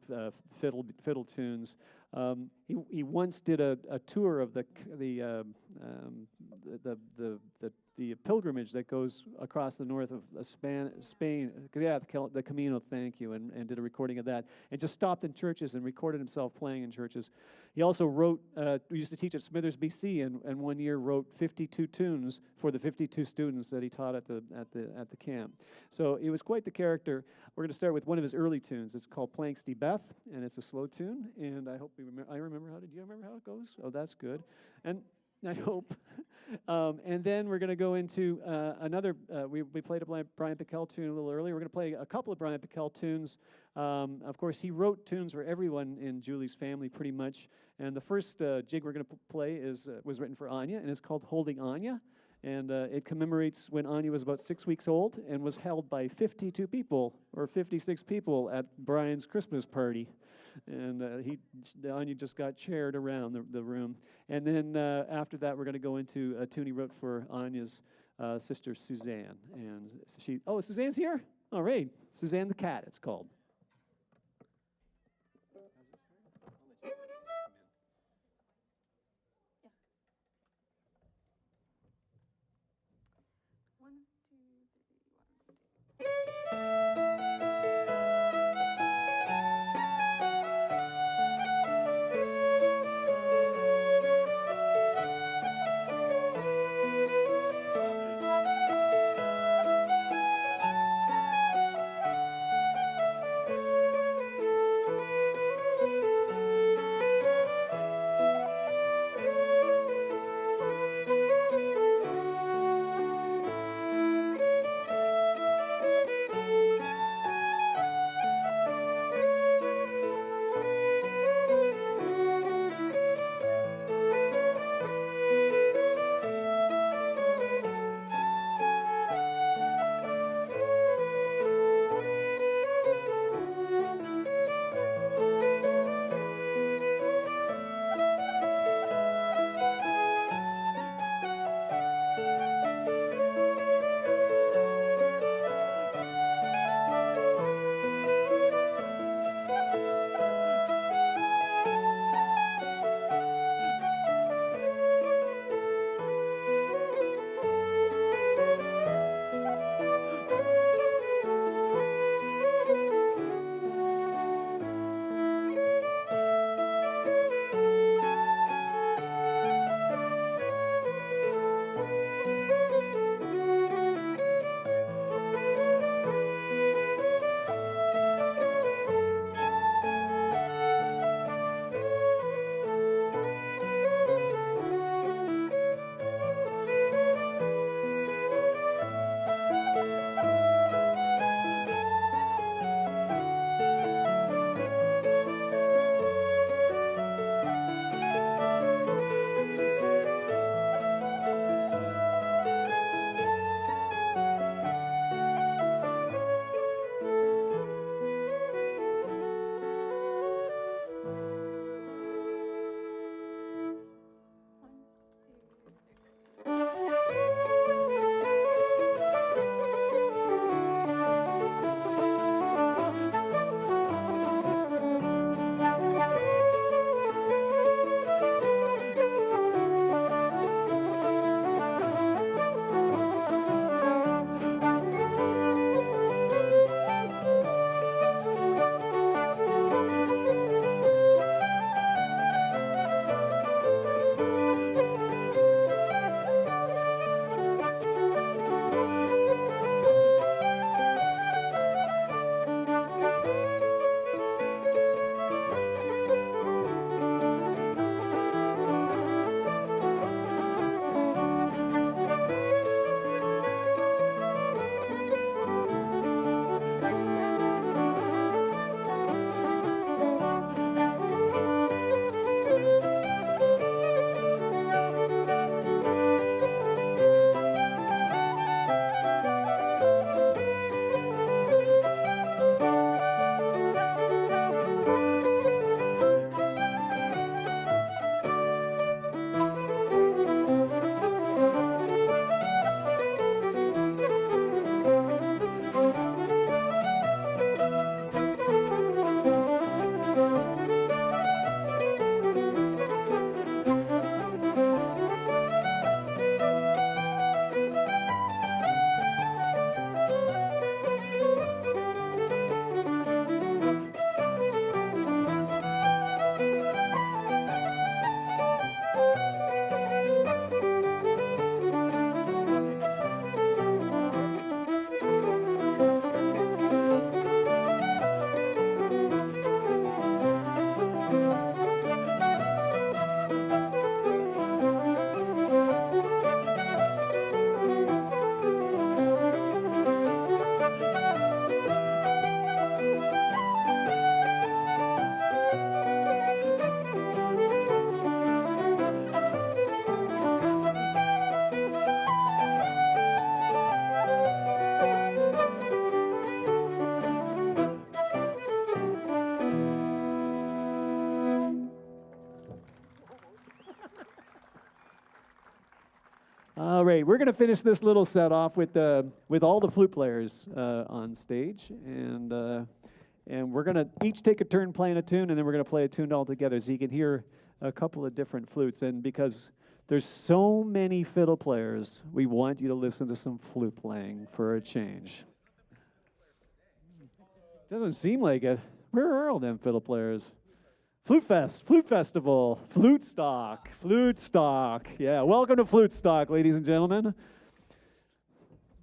fiddle tunes. He once did a tour of the pilgrimage that goes across the north of Spain. Yeah, the Camino. Thank you, and did a recording of that, and just stopped in churches and recorded himself playing in churches. He also wrote. We used to teach at Smithers, BC, and one year wrote 52 tunes for the 52 students that he taught at the camp. So he was quite the character. We're going to start with one of his early tunes. It's called Planxty Beth, and it's a slow tune. And I hope I remember how. Do you remember how it goes? Oh, that's good. And I hope. And then we're going to go into another. We played a Brian Pickell tune a little earlier. We're going to play a couple of Brian Pickell tunes. Of course, he wrote tunes for everyone in Julie's family, pretty much. And the first jig we're going to play was written for Anya, and it's called "Holding Anya." And it commemorates when Anya was about 6 weeks old and was held by 52 people or 56 people at Brian's Christmas party. And Anya just got chaired around the room. And then after that, we're going to go into a tune he wrote for Anya's sister, Suzanne. And Suzanne's here? All right. Suzanne the Cat, it's called. All right, we're going to finish this little set off with all the flute players on stage, and we're going to each take a turn playing a tune, and then we're going to play a tune all together, so you can hear a couple of different flutes. And because there's so many fiddle players, we want you to listen to some flute playing for a change. Doesn't seem like it. Where are all them fiddle players? Flute Fest, Flute Festival, Flute Stock, Flute Stock. Yeah, welcome to Flute Stock, ladies and gentlemen.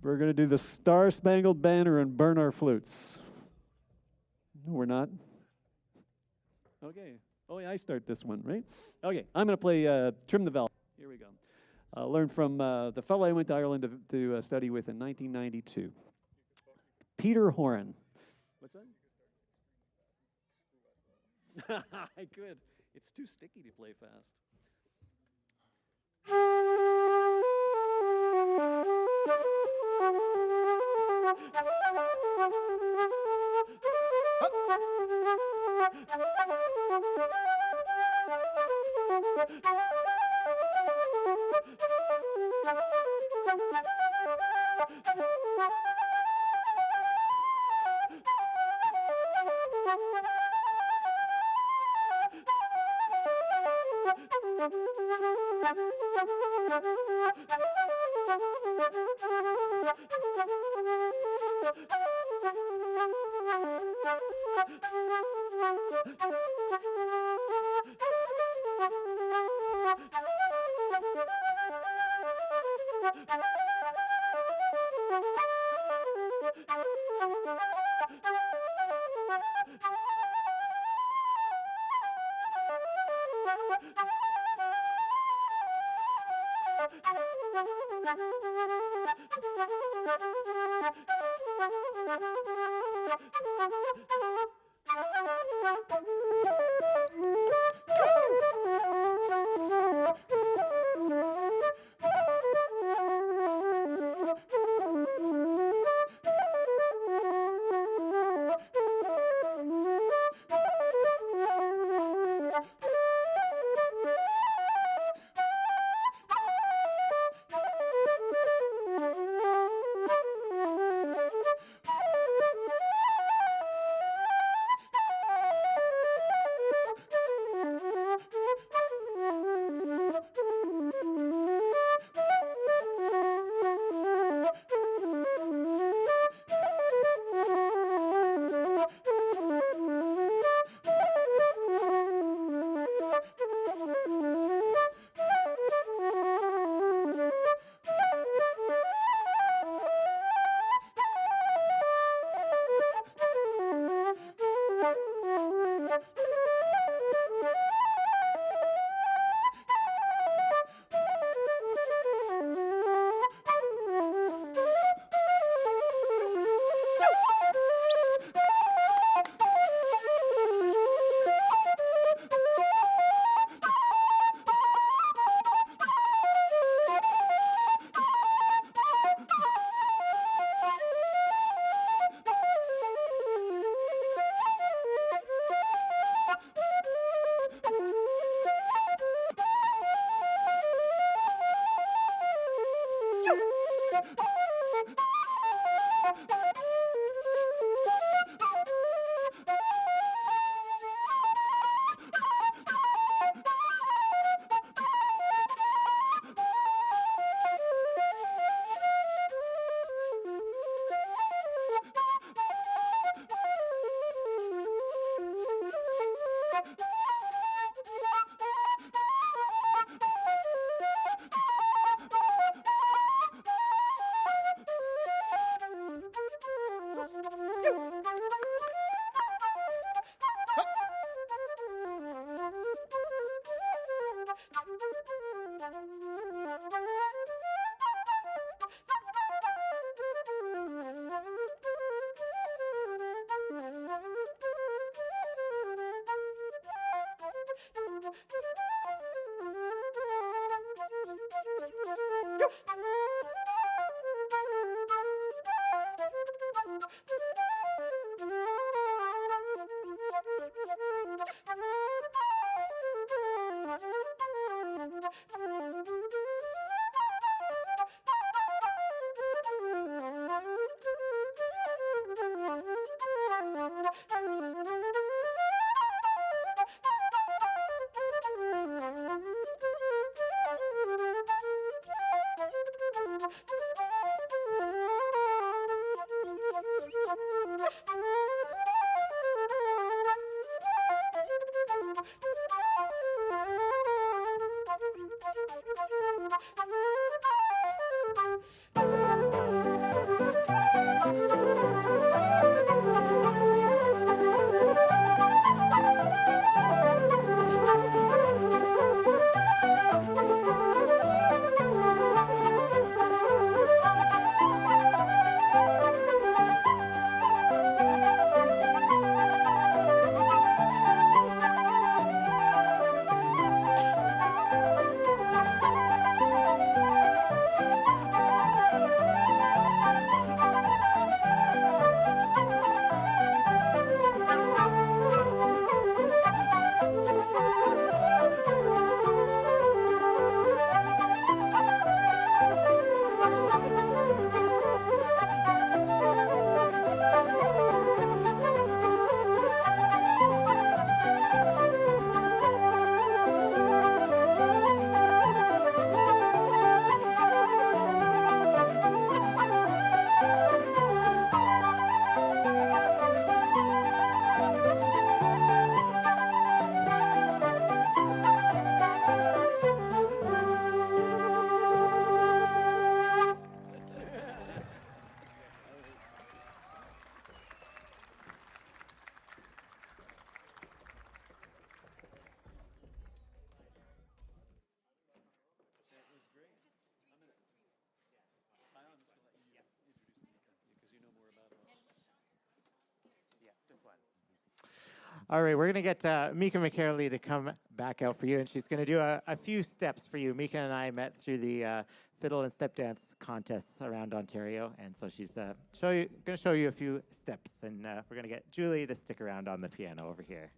We're going to do the Star Spangled Banner and burn our flutes. No, we're not. Okay. Oh, yeah, I start this one, right? Okay, I'm going to play Trim the Velvet. Here we go. Learned from the fellow I went to Ireland to study with in 1992. Peter Horan. What's that? I could. It's too sticky to play fast. All right, we're going to get Mika McCarley to come back out for you, and she's going to do a few steps for you. Mika and I met through the fiddle and step dance contests around Ontario, and so she's going to show you a few steps, and we're going to get Julie to stick around on the piano over here.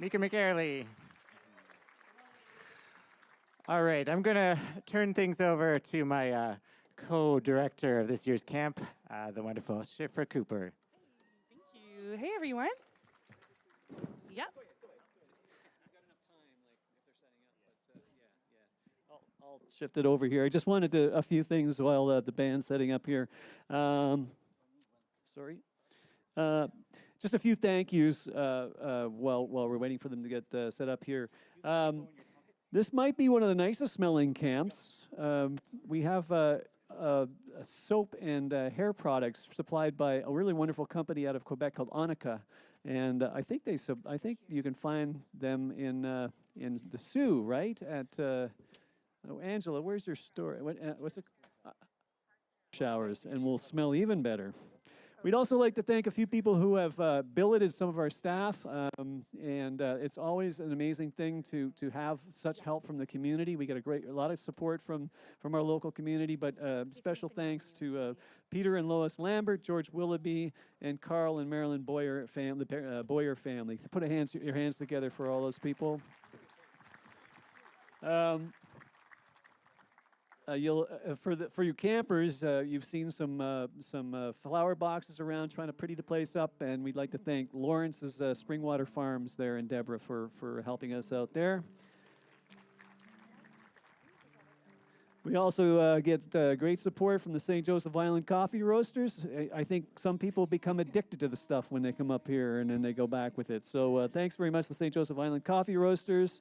Mika McCarley. All right, I'm going to turn things over to my co-director of this year's camp, the wonderful Shifra Cooper. Thank you. Hey, everyone. Yep. I'll shift it over here. I just wanted to, a few things while the band's setting up here. Sorry. Just a few thank yous while we're waiting for them to get set up here. This might be one of the nicest smelling camps. We have soap and hair products supplied by a really wonderful company out of Quebec called Annika, and I think you can find them in the Sioux, right? At Angela, where's your store? What's it? Showers, and will smell even better. We'd also like to thank a few people who have billeted some of our staff, and it's always an amazing thing to have such help from the community. We get a lot of support from our local community, but special thanks to Peter and Lois Lambert, George Willoughby, and Carl and Marilyn Boyer Boyer family. Put your hands together for all those people. For you campers, you've seen some flower boxes around trying to pretty the place up, and we'd like to thank Lawrence's Springwater Farms there and Deborah for helping us out there. We also get great support from the St. Joseph Island Coffee Roasters. I think some people become addicted to the stuff when they come up here and then they go back with it. So thanks very much to St. Joseph Island Coffee Roasters.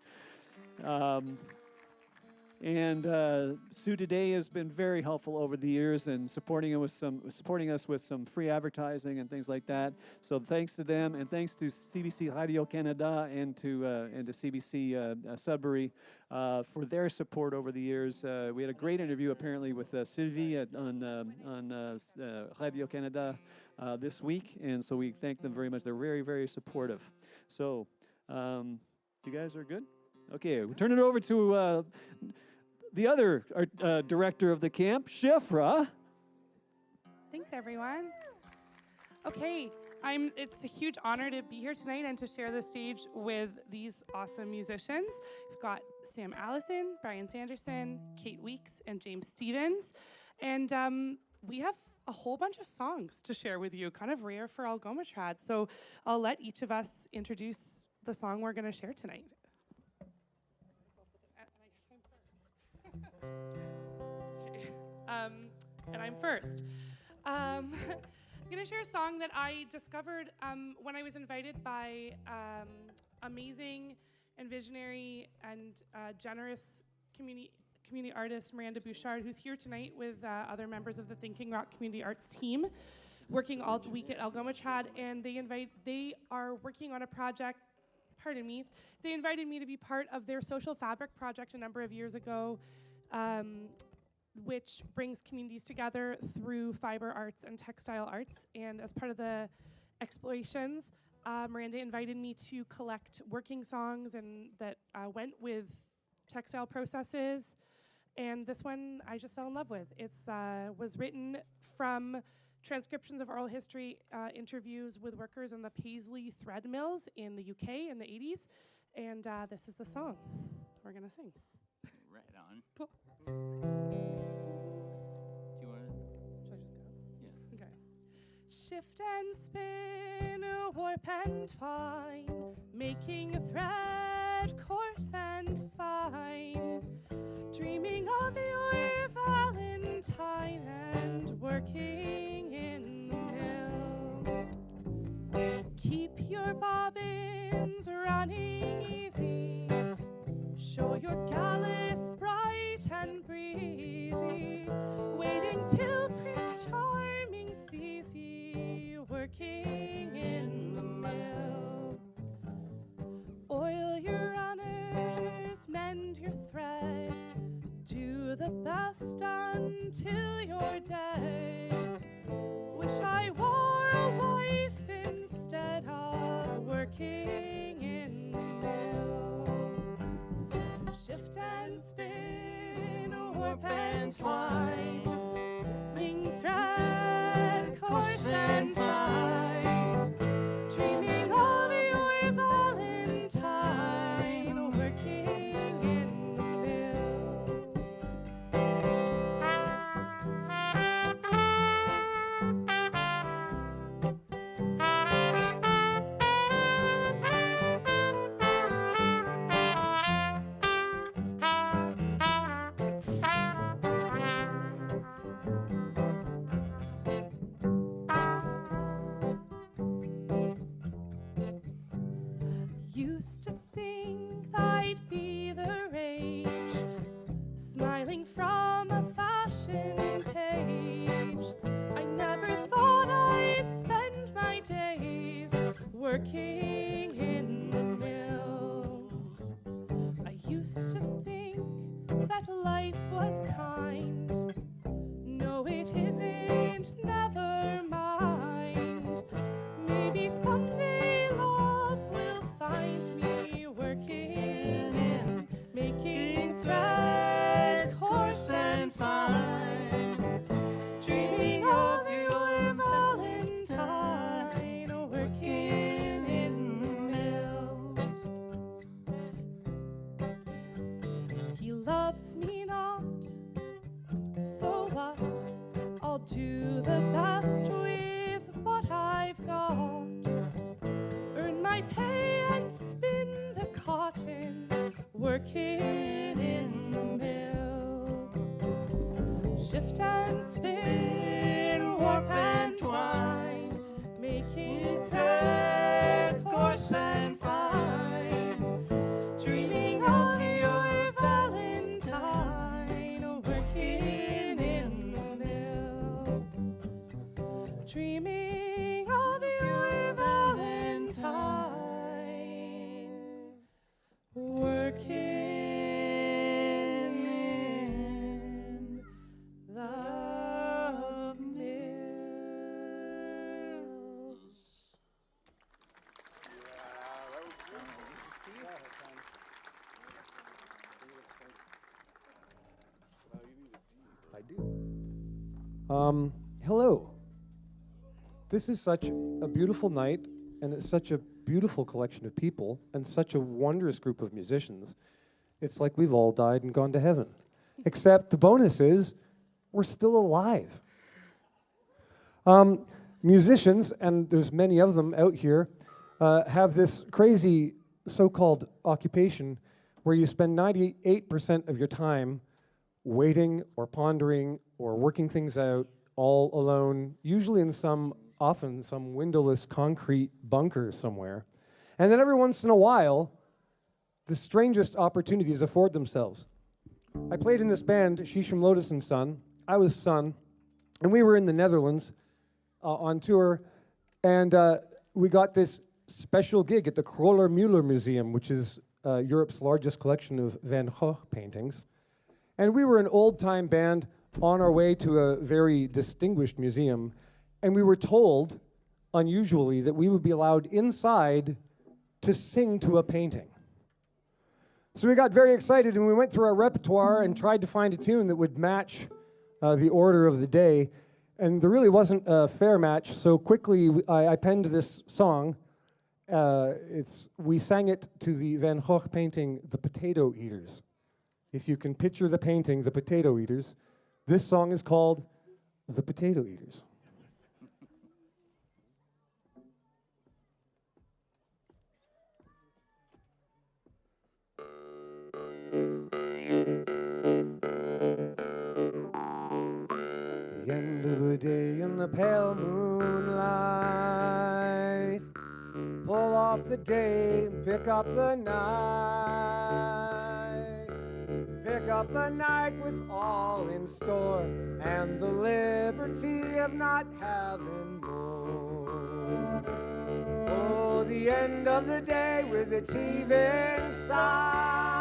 And Sue Today has been very helpful over the years and supporting us with some free advertising and things like that. So thanks to them, and thanks to CBC Radio Canada and to CBC Sudbury for their support over the years. We had a great interview apparently with Sylvie on Radio Canada this week, and so we thank them very much. They're very, very supportive. So you guys are good? Okay, we'll turn it over to the other director of the camp, Shifra. Thanks, everyone. Okay, It's a huge honor to be here tonight and to share the stage with these awesome musicians. We've got Sam Allison, Brian Sanderson, Kate Weeks, and James Stevens. And we have a whole bunch of songs to share with you, kind of rare for AlgomaTrad. So I'll let each of us introduce the song we're going to share tonight. And I'm first. I'm going to share a song that I discovered when I was invited by amazing and visionary and generous community artist Miranda Bouchard, who's here tonight with other members of the Thinking Rock Community Arts team, working all week at AlgomaTrad, and they are working on a project. Pardon me. They invited me to be part of their social fabric project a number of years ago, which brings communities together through fiber arts and textile arts. And as part of the explorations, Miranda invited me to collect working songs and that went with textile processes. And this one I just fell in love with. It was written from transcriptions of oral history interviews with workers in the Paisley thread mills in the UK in the 80s. And this is the song we're going to sing. Right on. Cool. Do you want to? Should I just go? Yeah. Okay. Shift and spin, warp and twine, making a thread coarse and fine, dreaming of your Valentine and working in the mill. Keep your bobbins running easy, show your gallus bright and breezy, waiting till Prince Charming sees ye working in the mill. Oil your runners, mend your thread, do the best until you're dead. Wish I wore a wife instead of working in the mill. Shift and spin, warp and twine, wing thread, coarse and fine, dreaming of your Valentine, working in the mill. Used to think I'd be the rage, smiling from a fashion page. I never thought I'd spend my days working in the mill. I used to think that life was kind. No, it isn't, never mind. Maybe someday love will find me working in, making thread coarse and fine, dreaming of your Valentine, working in the mills. He loves me not, so what? I'll do the best with what I've got. Earn my pay and spin the cotton, working in the mill. Shift and spin, warp and twine, making thread coarse and fine, dreaming of your Valentine, working in the mill. Dreaming of your Valentine, working in the mills. I do. Hello. this is such a beautiful night, and it's such a beautiful collection of people, and such a wondrous group of musicians. It's like we've all died and gone to heaven. Except the bonus is, we're still alive. Musicians, and there's many of them out here, have this crazy so-called occupation where you spend 98% of your time waiting or pondering or working things out all alone, usually in often some windowless concrete bunker somewhere. And then every once in a while, the strangest opportunities afford themselves. I played in this band, Shisham Lotus and Son. I was Son, and we were in the Netherlands on tour, and we got this special gig at the Kroller-Müller Museum, which is Europe's largest collection of Van Gogh paintings. And we were an old-time band on our way to a very distinguished museum, and we were told, unusually, that we would be allowed inside to sing to a painting. So we got very excited, and we went through our repertoire and tried to find a tune that would match the order of the day, and there really wasn't a fair match, so quickly I penned this song. We sang it to the Van Gogh painting, The Potato Eaters. If you can picture the painting, The Potato Eaters, this song is called The Potato Eaters. The end of the day in the pale moonlight, pull off the day and pick up the night. Pick up the night with all in store and the liberty of not having more. Oh, the end of the day with its even side.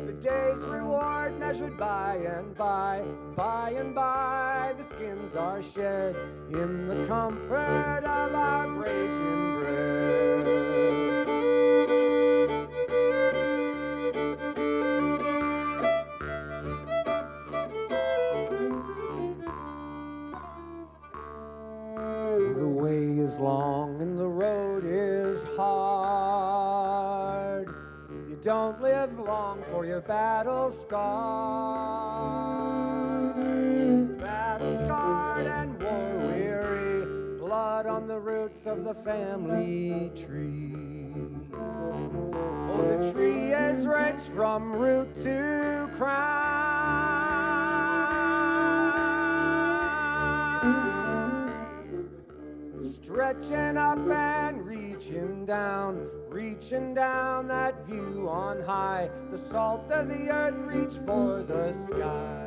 The day's reward measured by and by and by. The skins are shed in the comfort of our breaking bread. The way is long and the road is hard. You don't live long for your battle scarred. Battle scarred and war weary, blood on the roots of the family tree. Oh, the tree is rich from root to crown. Stretching up and reaching down that view on high. The salt of the earth reach for the sky.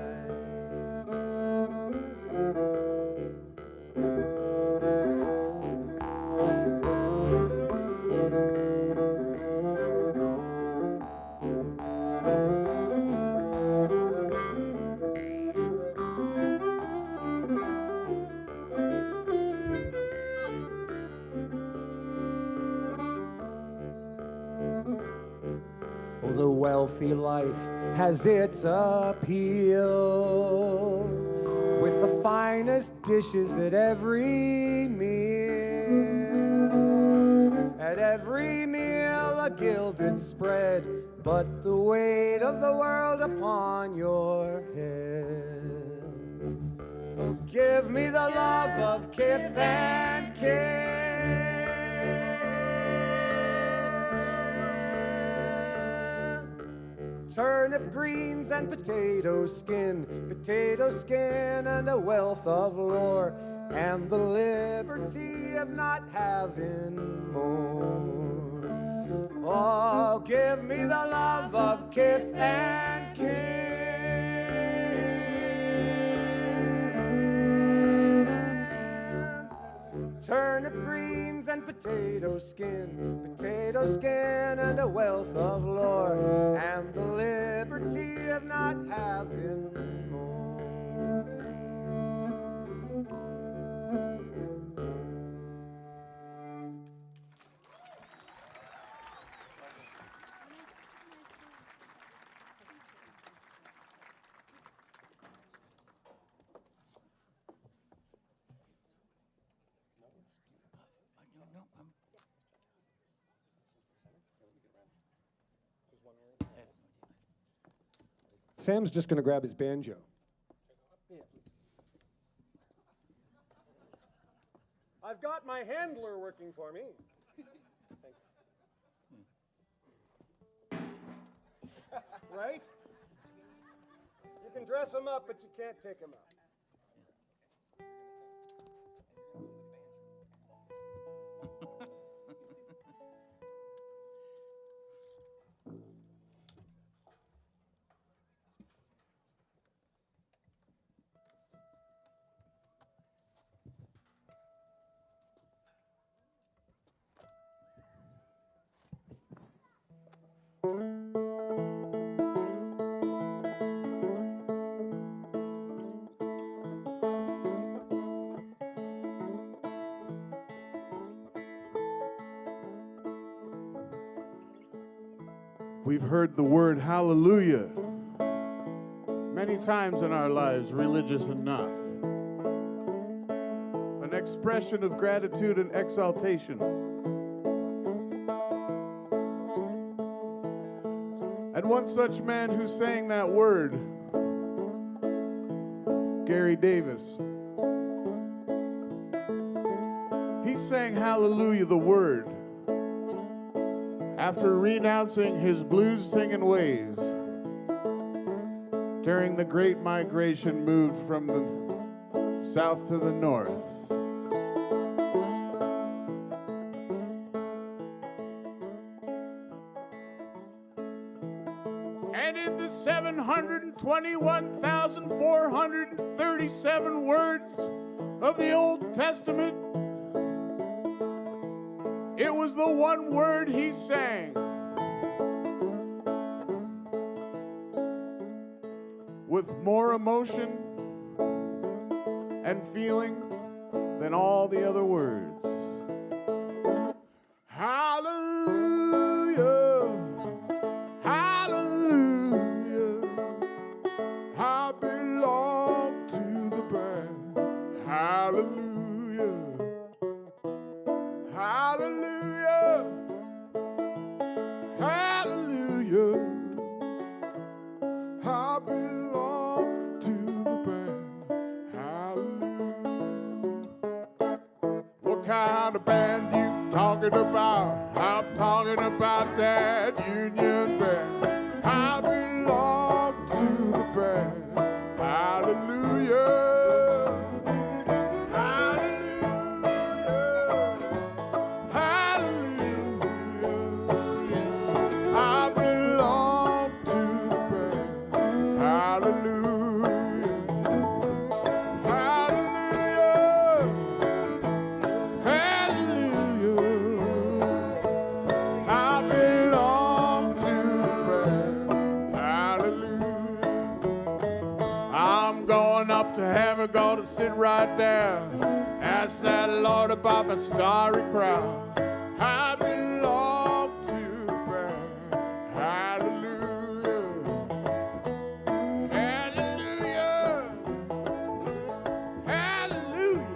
The wealthy life has its appeal, with the finest dishes at every meal. At every meal a gilded spread, but the weight of the world upon your head. Give me the love of kith and kin. Turnip greens and potato skin and a wealth of lore, and the liberty of not having more. Oh, give me the love of kith and kin. Turnip greens and potato skin and a wealth of lore, and the liberty of not having more. Sam's just going to grab his banjo. I've got my handler working for me. Right? You can dress him up, but you can't take him up. We've heard the word hallelujah many times in our lives, religious and not. An expression of gratitude and exaltation. And one such man who sang that word, Gary Davis, he sang hallelujah, the word, after renouncing his blues singing ways during the Great Migration moved from the south to the north. And in the 721,437 words of the Old Testament, it was the one word he sang with more emotion and feeling than all the other words. Hallelujah, hallelujah, I belong to the brand. Hallelujah, hallelujah, hallelujah, I belong to the band. Hallelujah. What kind of band you talking about? I'm talking about that union band. I belong to the band. Hallelujah. Gonna sit right down, ask that Lord about my starry crown. I belong to the brand. Hallelujah, hallelujah, hallelujah.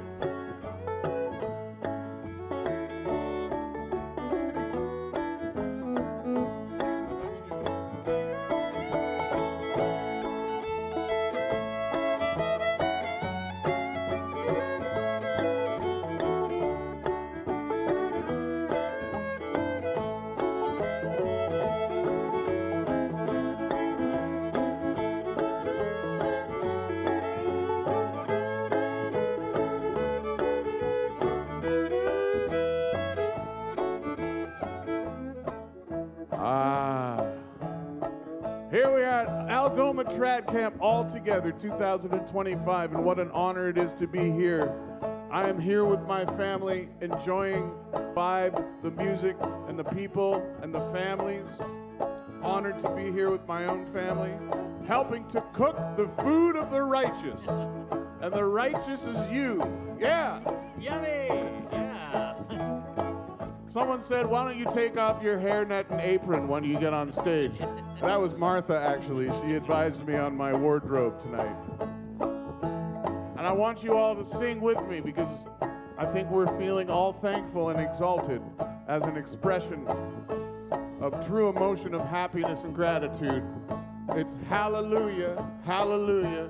Here we are at Algoma Trad Camp all together, 2025, and what an honor it is to be here. I am here with my family, enjoying the vibe, the music, and the people, and the families. Honored to be here with my own family, helping to cook the food of the righteous. And the righteous is you. Yeah. Yummy! Yeah. Someone said, why don't you take off your hairnet and apron when you get on stage? That was Martha, actually. She advised me on my wardrobe tonight. And I want you all to sing with me because I think we're feeling all thankful and exalted as an expression of true emotion of happiness and gratitude. It's hallelujah, hallelujah.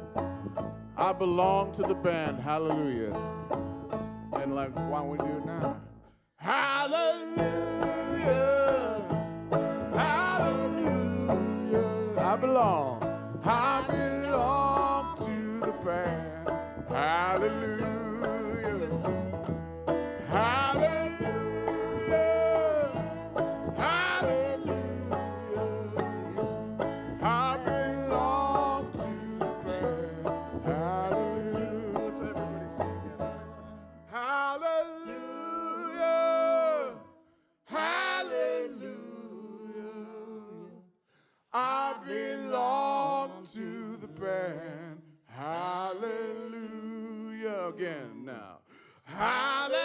I belong to the band, hallelujah. And like, why don't we do it now? Hallelujah, hallelujah. I belong to the band, hallelujah. Hallelujah, hallelujah. I belong to the band. Hallelujah. Let's everybody sing together. Hallelujah, hallelujah. I belong to the band. Hallelujah. Again now. Hallelujah,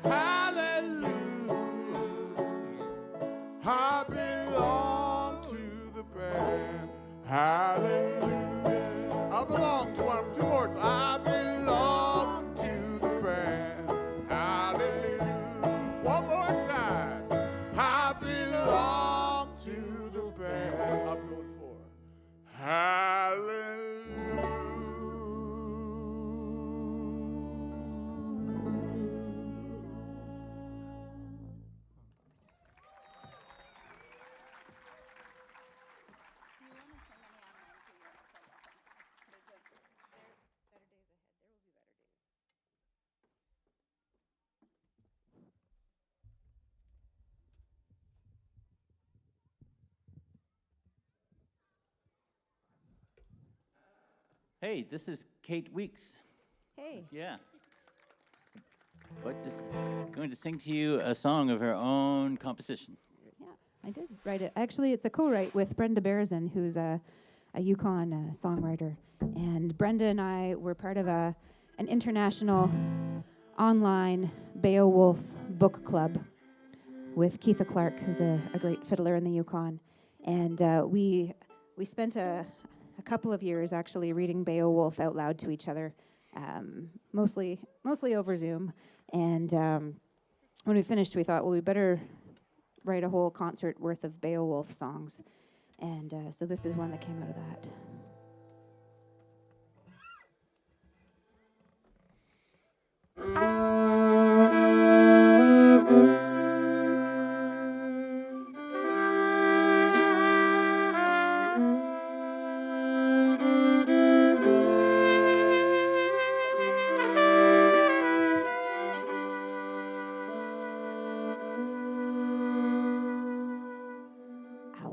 hallelujah. I belong to the band. Hallelujah. I belong to one, two more. I belong to the band. Hallelujah. One more time. I belong to the band. I'm going for hallelujah. Hey, this is Kate Weeks. Hey. Yeah. What is going to sing to you a song of her own composition. Yeah, I did write it. Actually, it's a co-write with Brenda Berzin, who's a Yukon songwriter. And Brenda and I were part of an international online Beowulf book club with Keitha Clark, who's a great fiddler in the Yukon. And we spent a couple of years actually reading Beowulf out loud to each other, mostly over Zoom. And when we finished, we thought, well, we better write a whole concert worth of Beowulf songs. And so this is one that came out of that.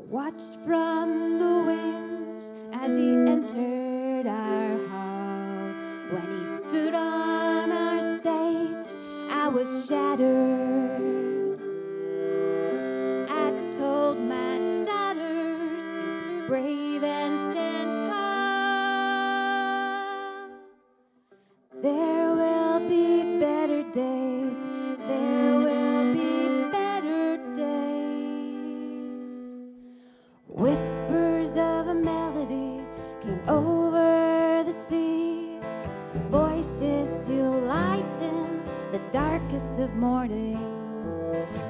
Watched from the wings as he entered our hall. When he stood on our stage, I was shattered. I told my daughters to be brave and stand tall. There will be better days. There will be better days. Whispers of a melody came over the sea. Voices to lighten the darkest of mornings.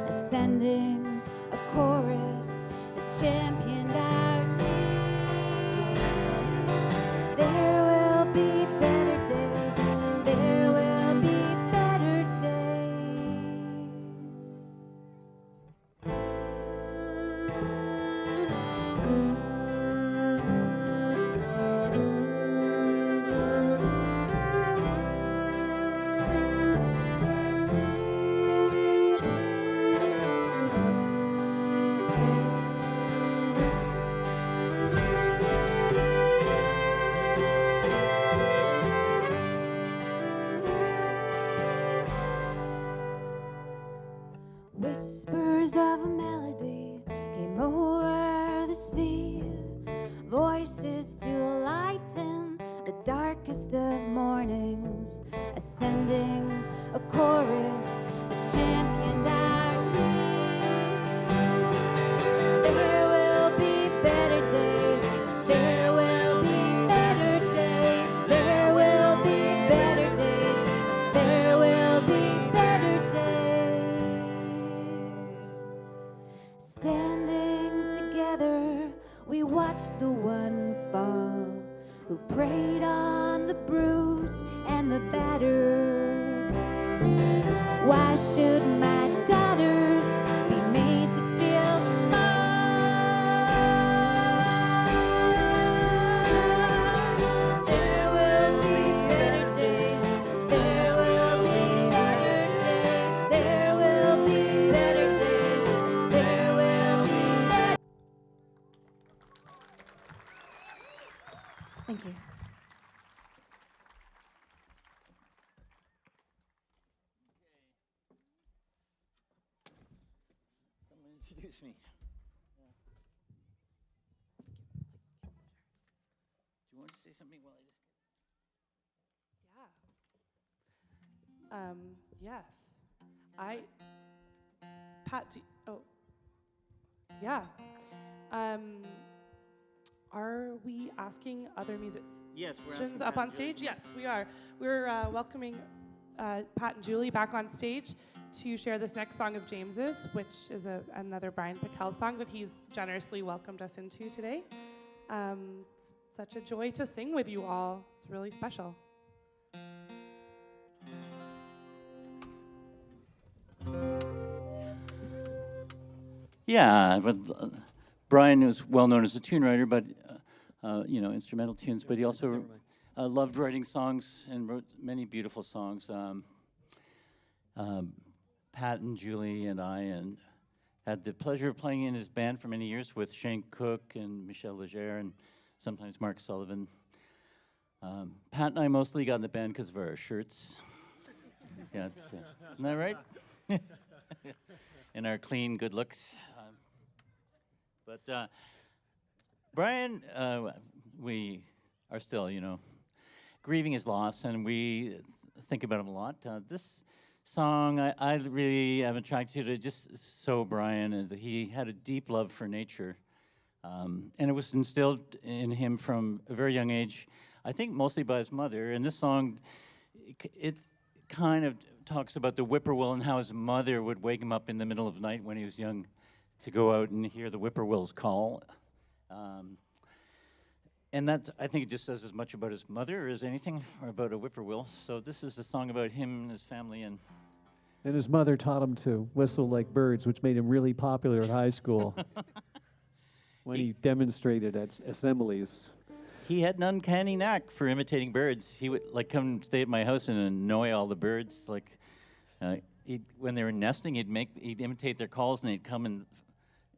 Ascending a chorus that championed our need. There will be better days. There will be better days. Whispers of a melody came over the sea. Voices to lighten the darkest of mornings. Ascending a chorus that championed our need. There will be better days. There will be better days. There will be better days. There will be better days. watched the one fall, who preyed on the bruised and the battered. Why should my daughters be made to feel small? There will be better days. There will be better days. There will be better days. There will be better. Thank you. Someone introduce me. Do you want to say something while I just... Yes. Pat, yeah. Are we asking other Yes, we're musicians asking up Pat on and Julie. stage? Yes, we are. We're welcoming Pat and Julie back on stage to share this next song of James's, which is another Brian Pickell song that he's generously welcomed us into today. It's such a joy to sing with you all. It's really special. Yeah, but Brian was well known as a tune writer, but instrumental tunes. But he also loved writing songs and wrote many beautiful songs. Pat and Julie and I had the pleasure of playing in his band for many years with Shane Cook and Michel Leger and sometimes Mark Sullivan. Pat and I mostly got in the band because of our shirts. Yeah, isn't that right? And our clean, good looks. But Brian, we are still, grieving his loss, and we think about him a lot. This song I really am attracted to, just so Brian, and he had a deep love for nature. And it was instilled in him from a very young age, I think mostly by his mother. And this song, it kind of talks about the whippoorwill and how his mother would wake him up in the middle of the night when he was young to go out and hear the whippoorwills call. And that, I think, it just says as much about his mother as anything, or about a whippoorwill. So this is a song about him and his family. And his mother taught him to whistle like birds, which made him really popular at high school when he demonstrated at assemblies. he had an uncanny knack for imitating birds. He would come stay at my house and annoy all the birds. When they were nesting, he'd imitate their calls, and he'd come and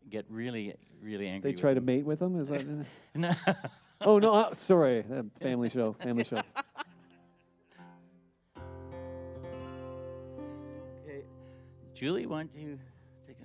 get really, really angry. They try to mate with him? Is that? No. Oh no! Sorry, family show. Family show. Okay, Julie, why don't you take a?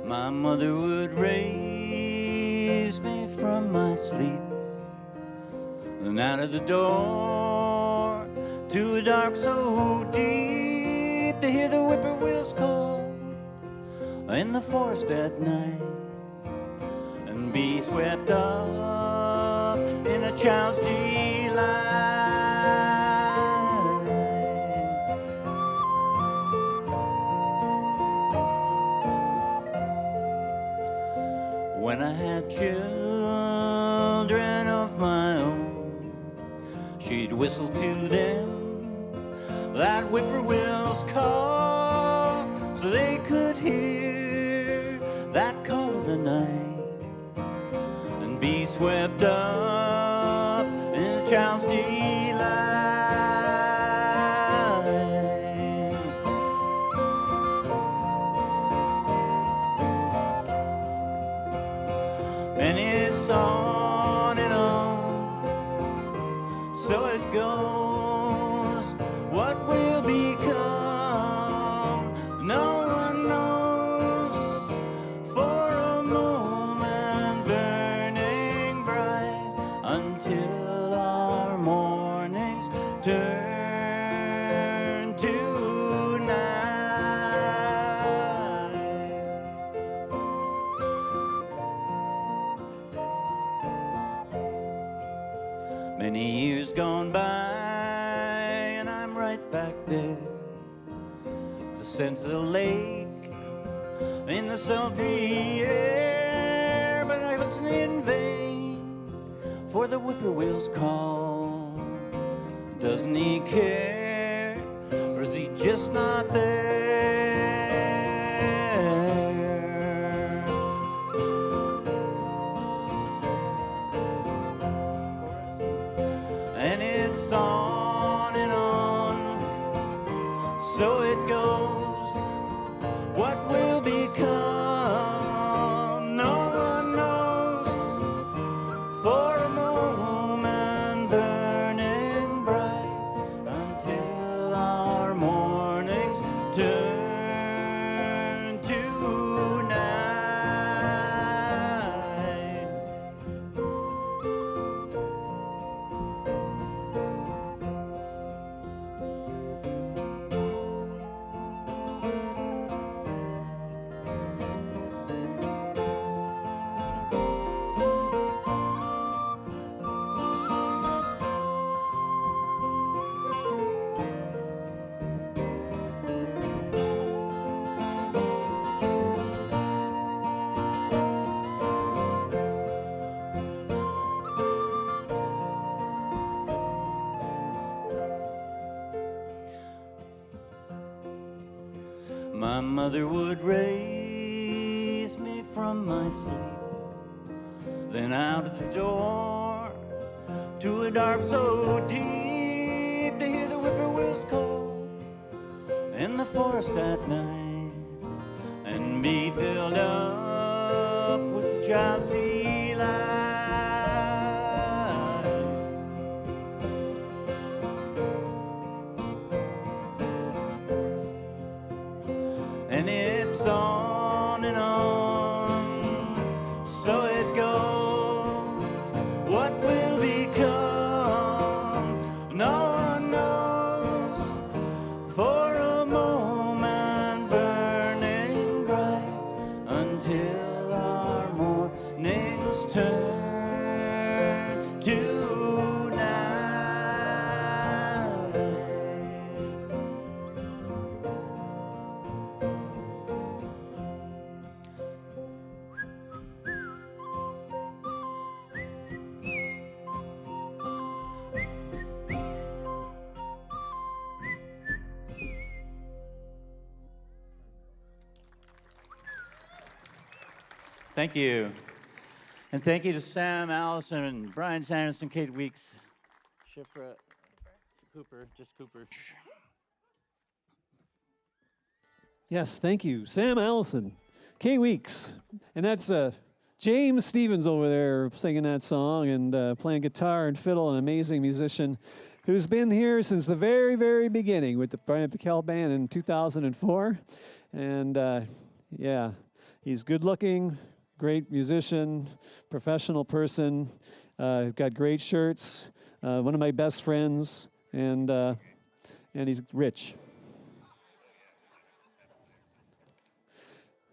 My mother would raise me from my sleep and out of the door to a dark so deep to hear the whippoorwills call in the forest at night and be swept up in a child's delight. When I had children of my own, she'd whistle to them that whippoorwill's call, so they could hear that call of the night and be swept up in a child's delight. And it's on and on, so it goes. What will become, no one knows. For a moment gone by, and I'm right back there. The scent of the lake in the sultry air, but I listen in vain for the whippoorwill's call. Doesn't he care, or is he just not there? And it's on and on, so it goes. What will become, no one knows. For a moment burning bright, until our mornings turn to night. My mother would raise me from my sleep, then out at the door to a dark so deep, to hear the whippoorwills call in the forest at night, and be filled up with the child's delight. And it's on and on, so it goes. What will become, no one knows. For a moment burning bright, until our mornings turn to night. Thank you. And thank you to Sam, Allison, and Brian Sanderson, Kate Weeks, Shifra Cooper, just Cooper. Yes, thank you. Sam Allison, Kay Weeks. And that's James Stevens over there singing that song and playing guitar and fiddle, an amazing musician who's been here since the very, very beginning with the Brian Pickell Band in 2004. And yeah, he's good looking, great musician, professional person, got great shirts, one of my best friends, and he's rich.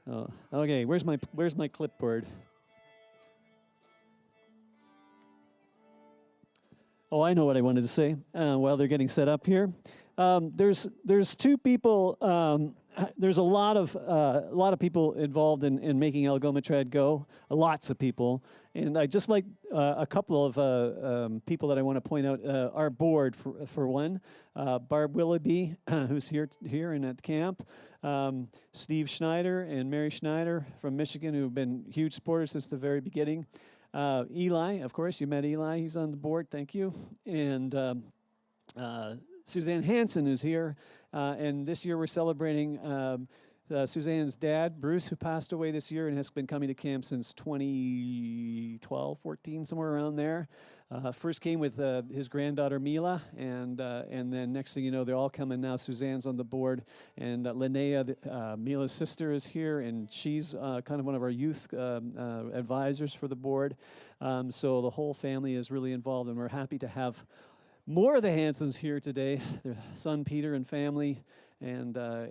Oh, okay, where's my clipboard? Oh, I know what I wanted to say while they're getting set up here. There's two people. There's a lot of people involved in making AlgomaTrad go. Lots of people, and I just like a couple of people that I want to point out. Our board, for one, Barb Willoughby, who's here and at camp. Steve Schneider and Mary Schneider from Michigan, who have been huge supporters since the very beginning. Eli, of course, you met Eli. He's on the board. Thank you. And Suzanne Hansen is here. And this year we're celebrating Suzanne's dad, Bruce, who passed away this year and has been coming to camp since 2012, 14, somewhere around there. First came with his granddaughter, Mila, and then next thing you know, they're all coming now. Suzanne's on the board, and Linnea, Mila's sister, is here, and she's kind of one of our youth advisors for the board. So the whole family is really involved, and we're happy to have more of the Hansons here today. Their son Peter and family, and yeah,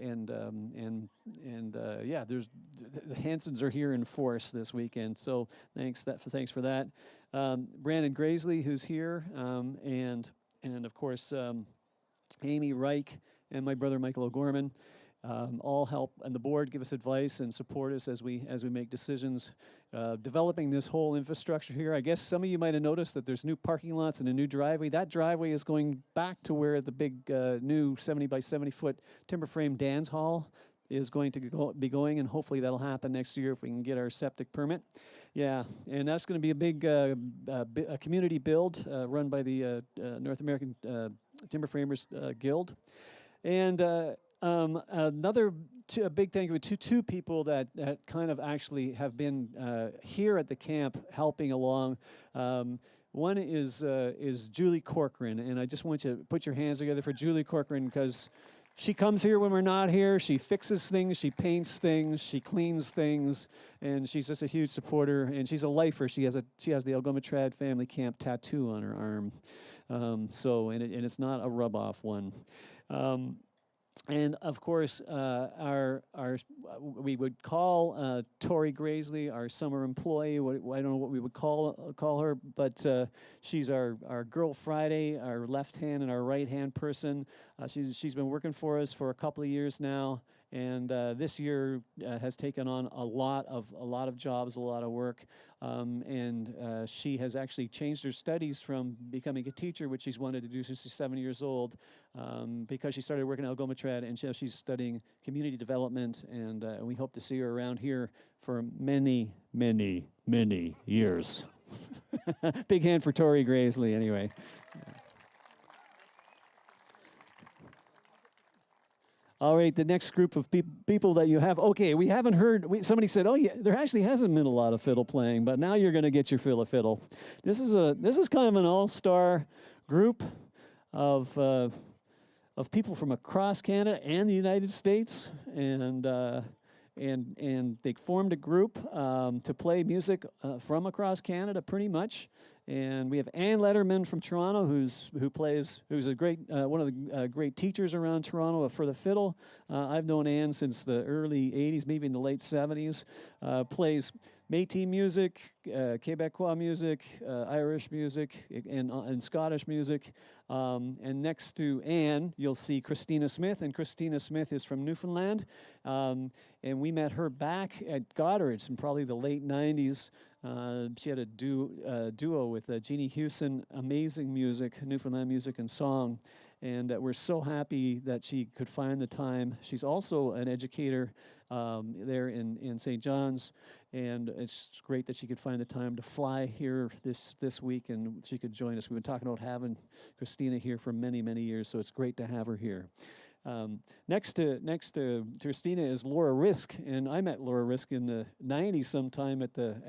the Hansons are here in force this weekend. So thanks for that. Brandon Graisley, who's here, and and of course, Amy Reich and my brother Michael O'Gorman all help, and the board give us advice and support us as we make decisions. Developing this whole infrastructure here, I guess some of you might have noticed that there's new parking lots and a new driveway. That driveway is going back to where the big new 70 by 70 foot timber frame dance hall is going to be going, and hopefully that'll happen next year if we can get our septic permit. Yeah, and that's going to be a big a community build run by the North American Timber Framers Guild. And another a big thank you to two people that kind of actually have been here at the camp helping along. One is Julie Corcoran, and I just want you to put your hands together for Julie Corcoran, because she comes here when we're not here. She fixes things, she paints things, she cleans things, and she's just a huge supporter. And she's a lifer. She has the AlgomaTrad family camp tattoo on her arm. And it's not a rub-off one. And of course, we would call Tori Graisley our summer employee. I don't know what we would call her, but she's our Girl Friday, our left hand and our right hand person. She's been working for us for a couple of years now, and this year has taken on a lot of jobs, a lot of work, and she has actually changed her studies from becoming a teacher, which she's wanted to do since she's 7 years old, because she started working at AlgomaTrad, and she's studying community development, and we hope to see her around here for many, many, many years. Big hand for Tori Graisley, anyway. All right, the next group of people that you have. Okay, we haven't heard. Somebody said, "Oh yeah, there actually hasn't been a lot of fiddle playing, but now you're going to get your fill of fiddle." This is kind of an all-star group of people from across Canada and the United States, and they formed a group to play music from across Canada, pretty much. And we have Ann Letterman from Toronto, who's a great one of the great teachers around Toronto for the fiddle. I've known Ann since the early '80s, maybe in the late '70s. Plays Métis music, Quebecois music, Irish music, and Scottish music. And next to Anne, you'll see Christina Smith, and Christina Smith is from Newfoundland. And we met her back at Goddard's in probably the late '90s. She had a duo with Jeannie Hewson, amazing music, Newfoundland music and song. And we're so happy that she could find the time. She's also an educator there in St. John's, and it's great that she could find the time to fly here this week, and she could join us. We've been talking about having Christina here for many, many years, so it's great to have her here. Next to Christina is Laura Risk, and I met Laura Risk in the '90s sometime at the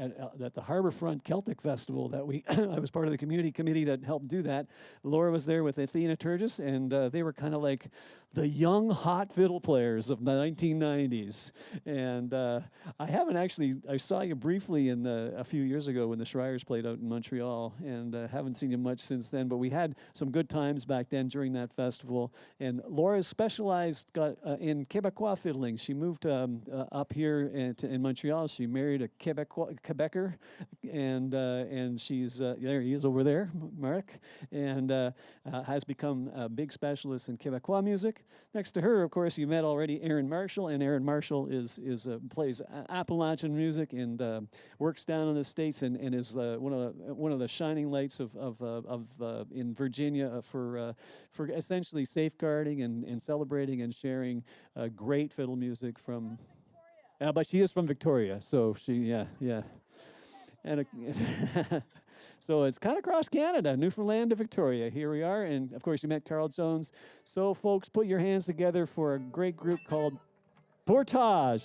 Harborfront Celtic Festival that I was part of the committee that helped do that. Laura was there with Athena Turgis, and they were kind of like the young hot fiddle players of the 1990s. And I saw you briefly a few years ago when the Schreiers played out in Montreal, and haven't seen you much since then, but we had some good times back then during that festival. And Laura's specialized in Quebecois fiddling. She moved up here in Montreal. She married a Quebecer, and she's there he is over there, Mark, and has become a big specialist in Quebecois music. Next to her, of course, you met already Aaron Marshall, and Aaron Marshall plays Appalachian music and works down in the States, and is one of the shining lights of in Virginia for essentially safeguarding and celebrating and sharing great fiddle music from. But she is from Victoria, so yeah. And so it's kind of across Canada, Newfoundland to Victoria. Here we are, and of course you met Carl Jones. So folks, put your hands together for a great group called Portage.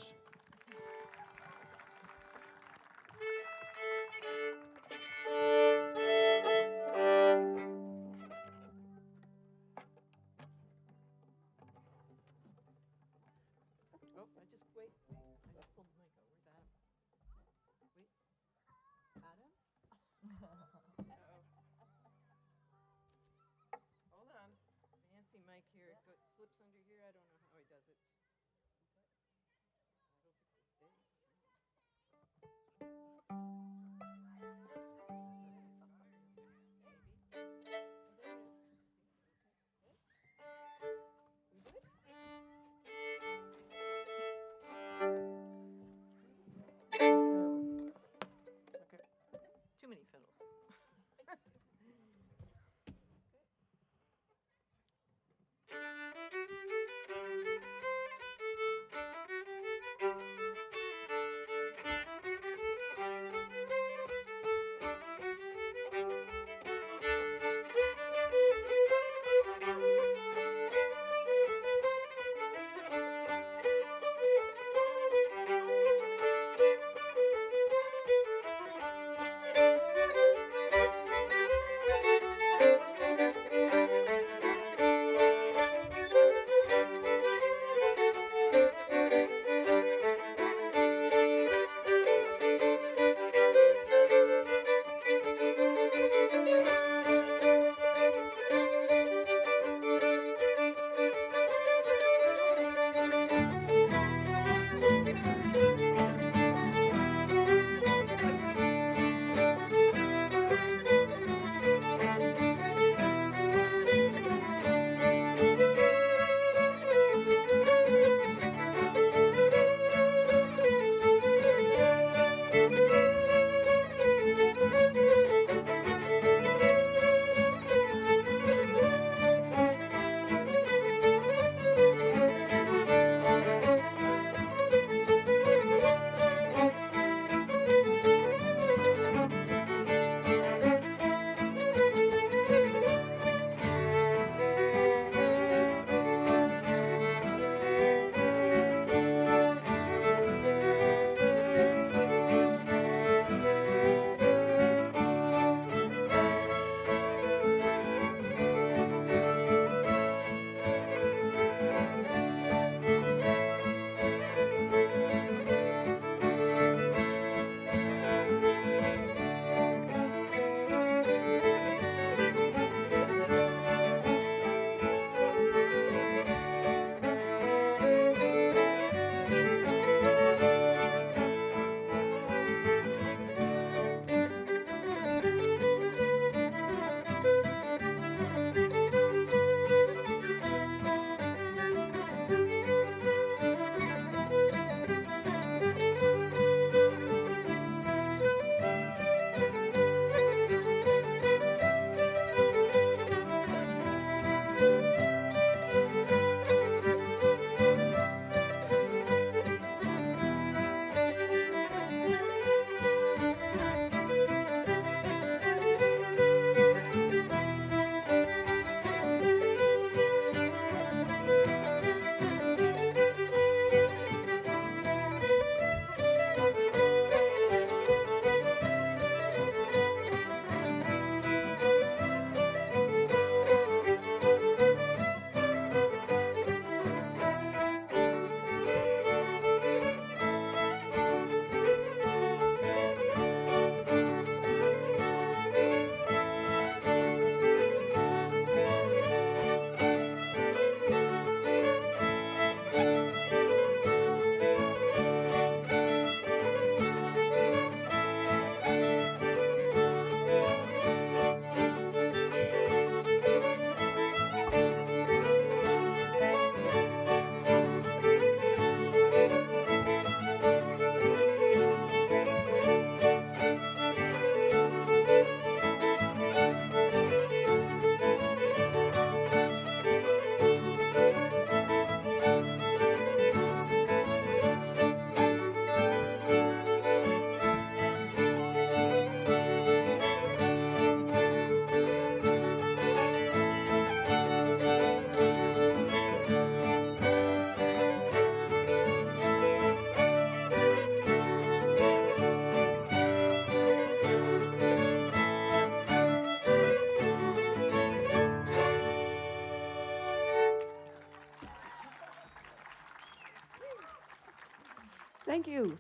Thank you.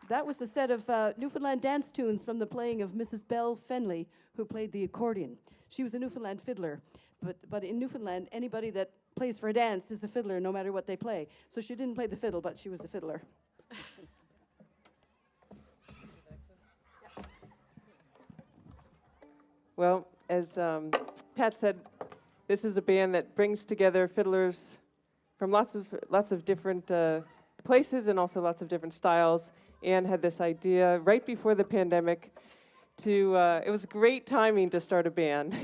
That was the set of Newfoundland dance tunes from the playing of Mrs. Belle Fenley, who played the accordion. She was a Newfoundland fiddler, but in Newfoundland, anybody that plays for a dance is a fiddler no matter what they play. So she didn't play the fiddle, but she was a fiddler. Well, as Pat said, this is a band that brings together fiddlers from lots of different places and also lots of different styles. Anne had this idea right before the pandemic to, it was great timing to start a band.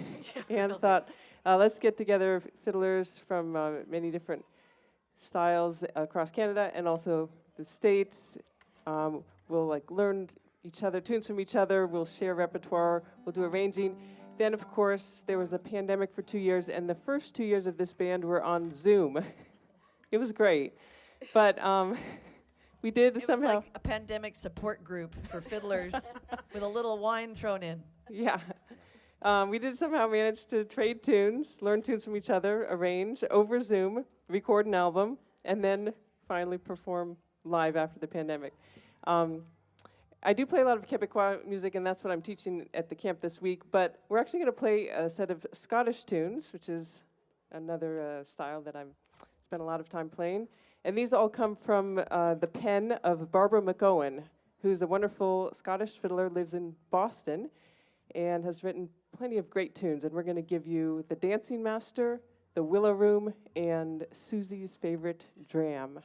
Anne thought, let's get together fiddlers from many different styles across Canada and also the States. We'll learn each other, tunes from each other, we'll share repertoire, we'll do arranging. Then, of course, there was a pandemic for 2 years, and the first 2 years of this band were on Zoom. It was great. But we did somehow... It was like a pandemic support group for fiddlers with a little wine thrown in. Yeah. We did somehow manage to trade tunes, learn tunes from each other, arrange over Zoom, record an album, and then finally perform live after the pandemic. I do play a lot of Quebecois music, and that's what I'm teaching at the camp this week, but we're actually going to play a set of Scottish tunes, which is another style that I've spent a lot of time playing. And these all come from the pen of Barbara McOwen, who's a wonderful Scottish fiddler, lives in Boston, and has written plenty of great tunes. And we're going to give you The Dancing Master, The Willow Room, and Susie's Favorite Dram.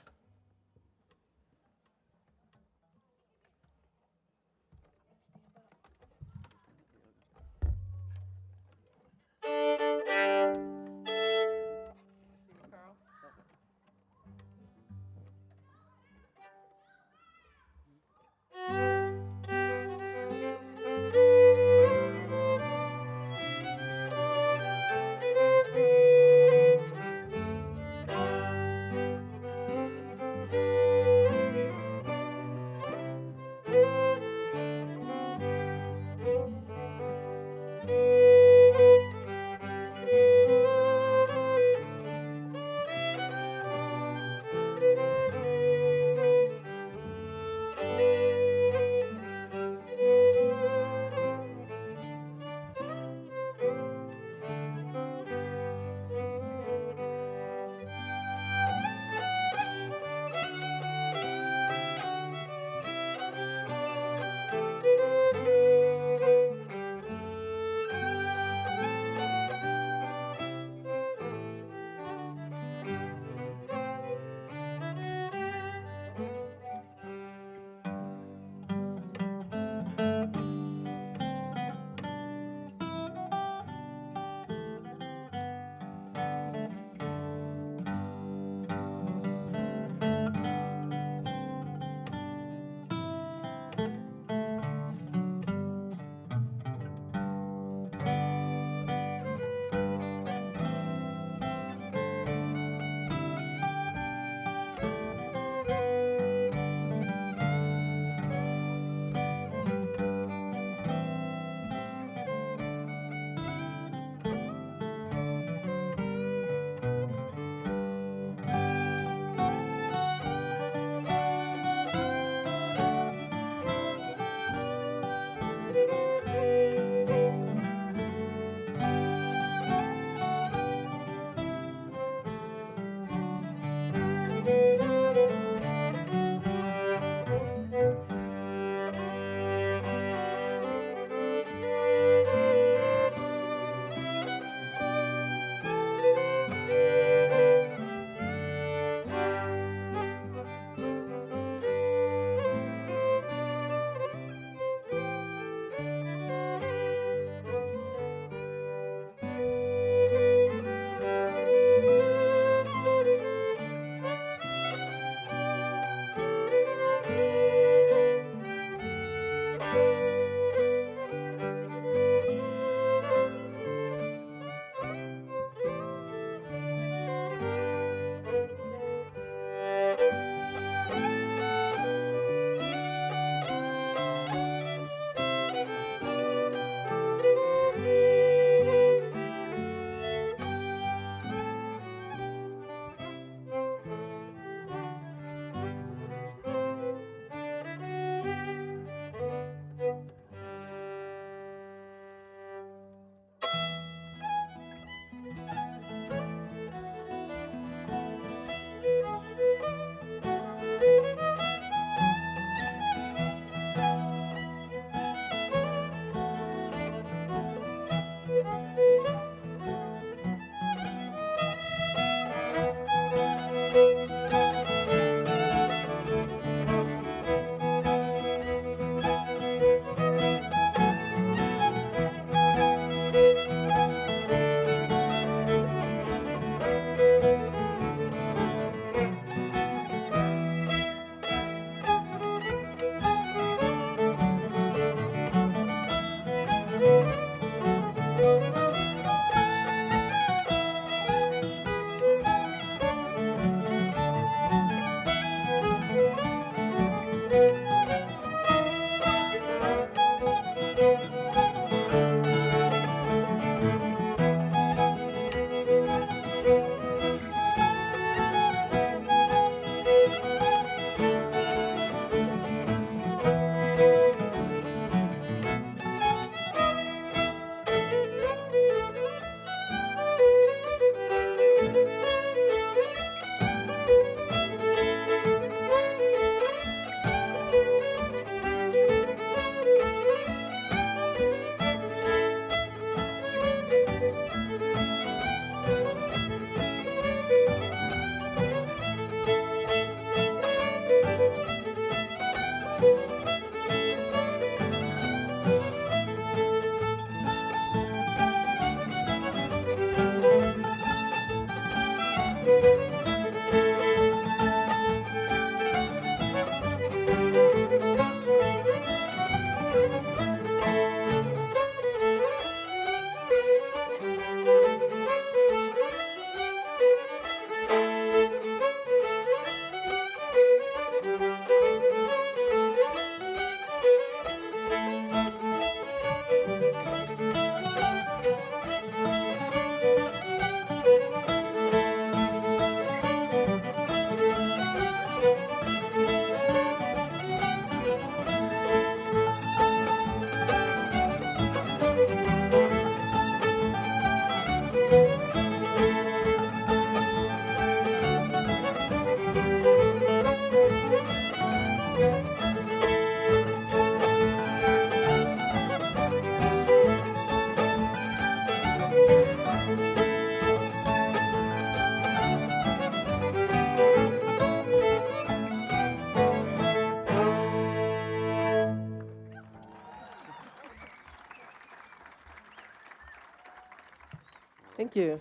Thank you.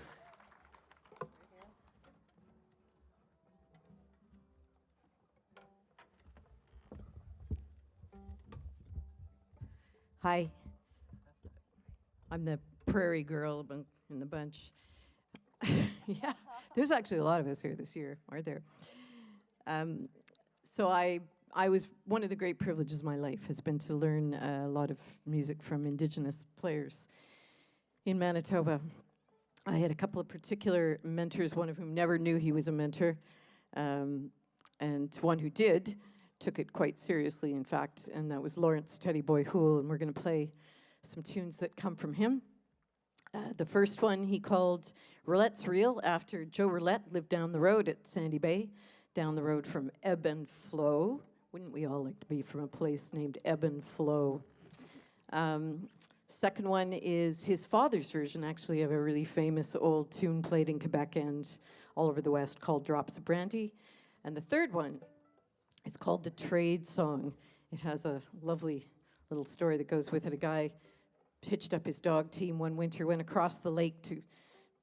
Hi. I'm the prairie girl in the bunch. Yeah, there's actually a lot of us here this year, aren't there? So I was, one of the great privileges of my life has been to learn a lot of music from Indigenous players in Manitoba. I had a couple of particular mentors, one of whom never knew he was a mentor, and one who did, took it quite seriously, in fact, and that was Lawrence Teddy Boy Hoole, and we're going to play some tunes that come from him. The first one he called Roulette's Reel, after Joe Roulette lived down the road at Sandy Bay, down the road from Ebb and Flow. Wouldn't we all like to be from a place named Ebb and Flow? Second one is his father's version, actually, of a really famous old tune played in Quebec and all over the West called Drops of Brandy. And the third one, it's called The Trade Song. It has a lovely little story that goes with it. A guy hitched up his dog team one winter, went across the lake to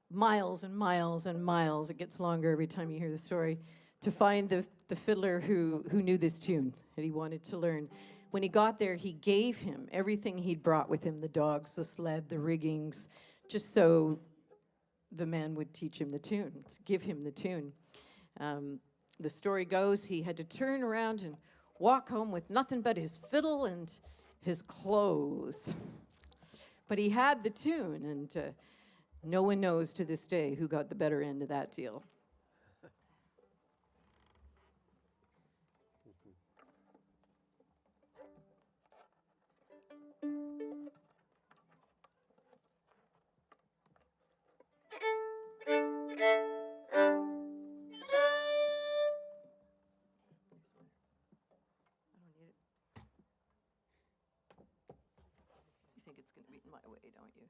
miles and miles and miles, it gets longer every time you hear the story, to find the fiddler who knew this tune that he wanted to learn. When he got there, he gave him everything he'd brought with him, the dogs, the sled, the riggings, just so the man would teach him the tune, give him the tune. The story goes he had to turn around and walk home with nothing but his fiddle and his clothes. But he had the tune, and no one knows to this day who got the better end of that deal. You think it's going to be in my way, don't you?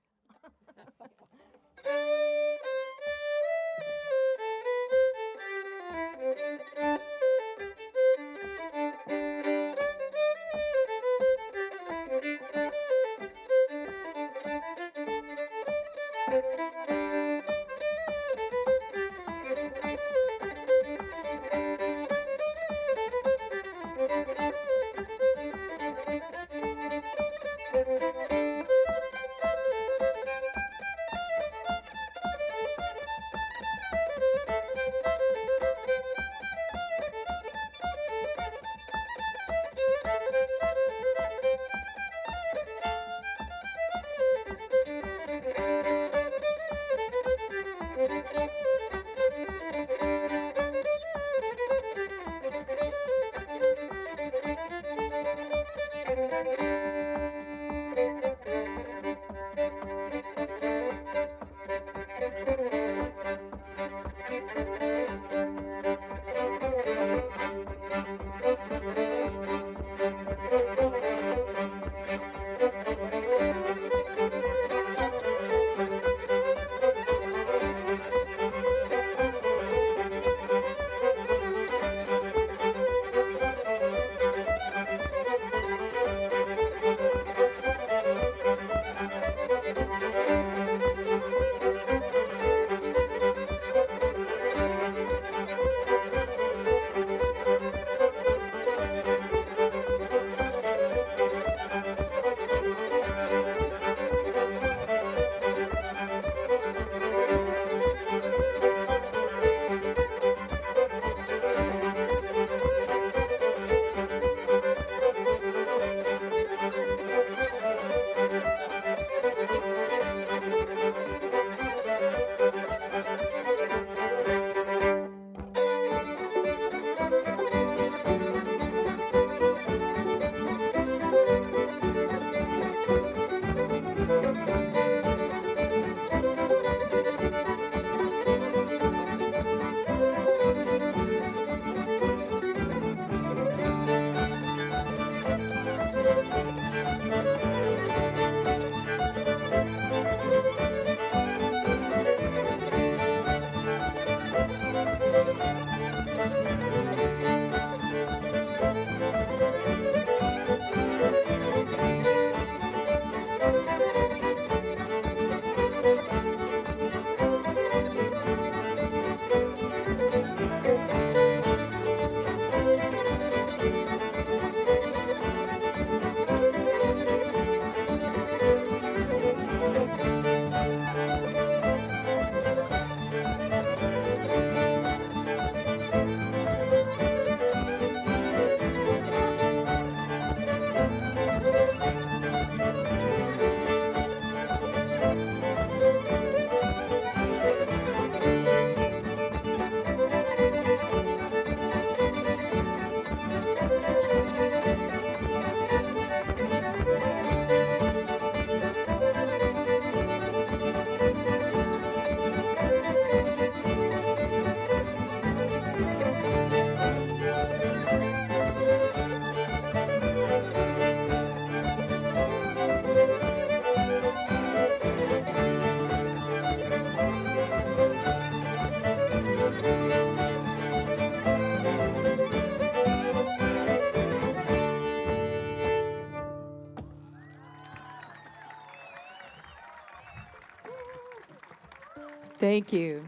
Thank you.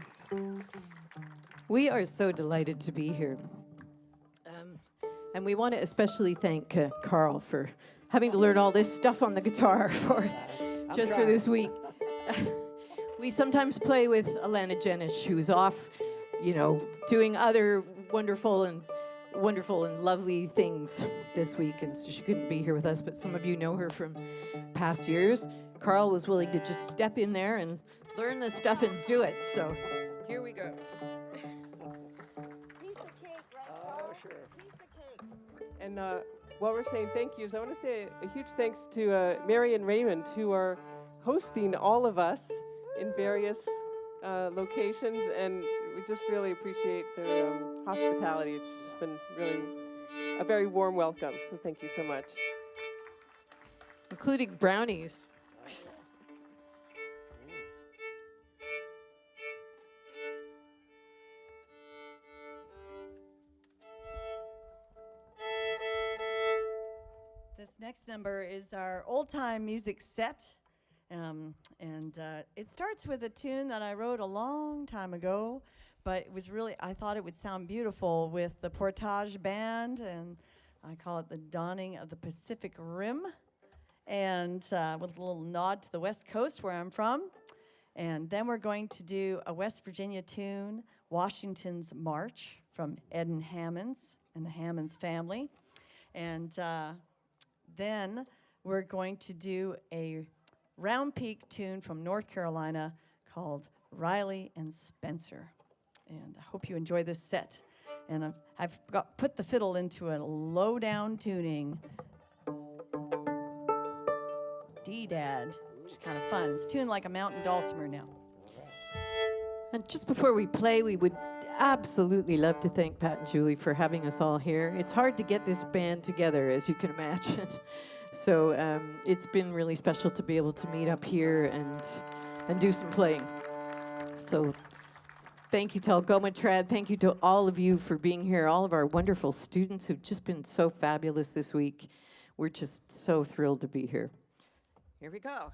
We are so delighted to be here. And we want to especially thank Carl for having to learn all this stuff on the guitar for just for this week. We sometimes play with Alana Jenish, who's off, doing other wonderful and lovely things this week, and so she couldn't be here with us, but some of you know her from past years. Carl was willing to just step in there and learn this stuff and do it, so here we go. Piece of cake, right, Carl? Oh, sure. Piece of cake. And while we're saying thank yous, I want to say a huge thanks to Mary and Raymond, who are hosting all of us in various locations, and we just really appreciate their hospitality. It's just been really a very warm welcome, so thank you so much. Including brownies. This next number is our old-time music set. It starts with a tune that I wrote a long time ago, but it was really, I thought it would sound beautiful with the Portage Band, and I call it the Dawning of the Pacific Rim, and with a little nod to the West Coast where I'm from. And then we're going to do a West Virginia tune, Washington's March, from Ed and Hammonds and the Hammonds family. And then we're going to do a Round Peak tune from North Carolina called Riley and Spencer. And I hope you enjoy this set. And I've put the fiddle into a low-down tuning. D-Dad, which is kind of fun. It's tuned like a mountain dulcimer now. And just before we play, we would absolutely love to thank Pat and Julie for having us all here. It's hard to get this band together, as you can imagine. So it's been really special to be able to meet up here and do some playing. So thank you to AlgomaTrad. Thank you to all of you for being here, all of our wonderful students who've just been so fabulous this week. We're just so thrilled to be here. Here we go.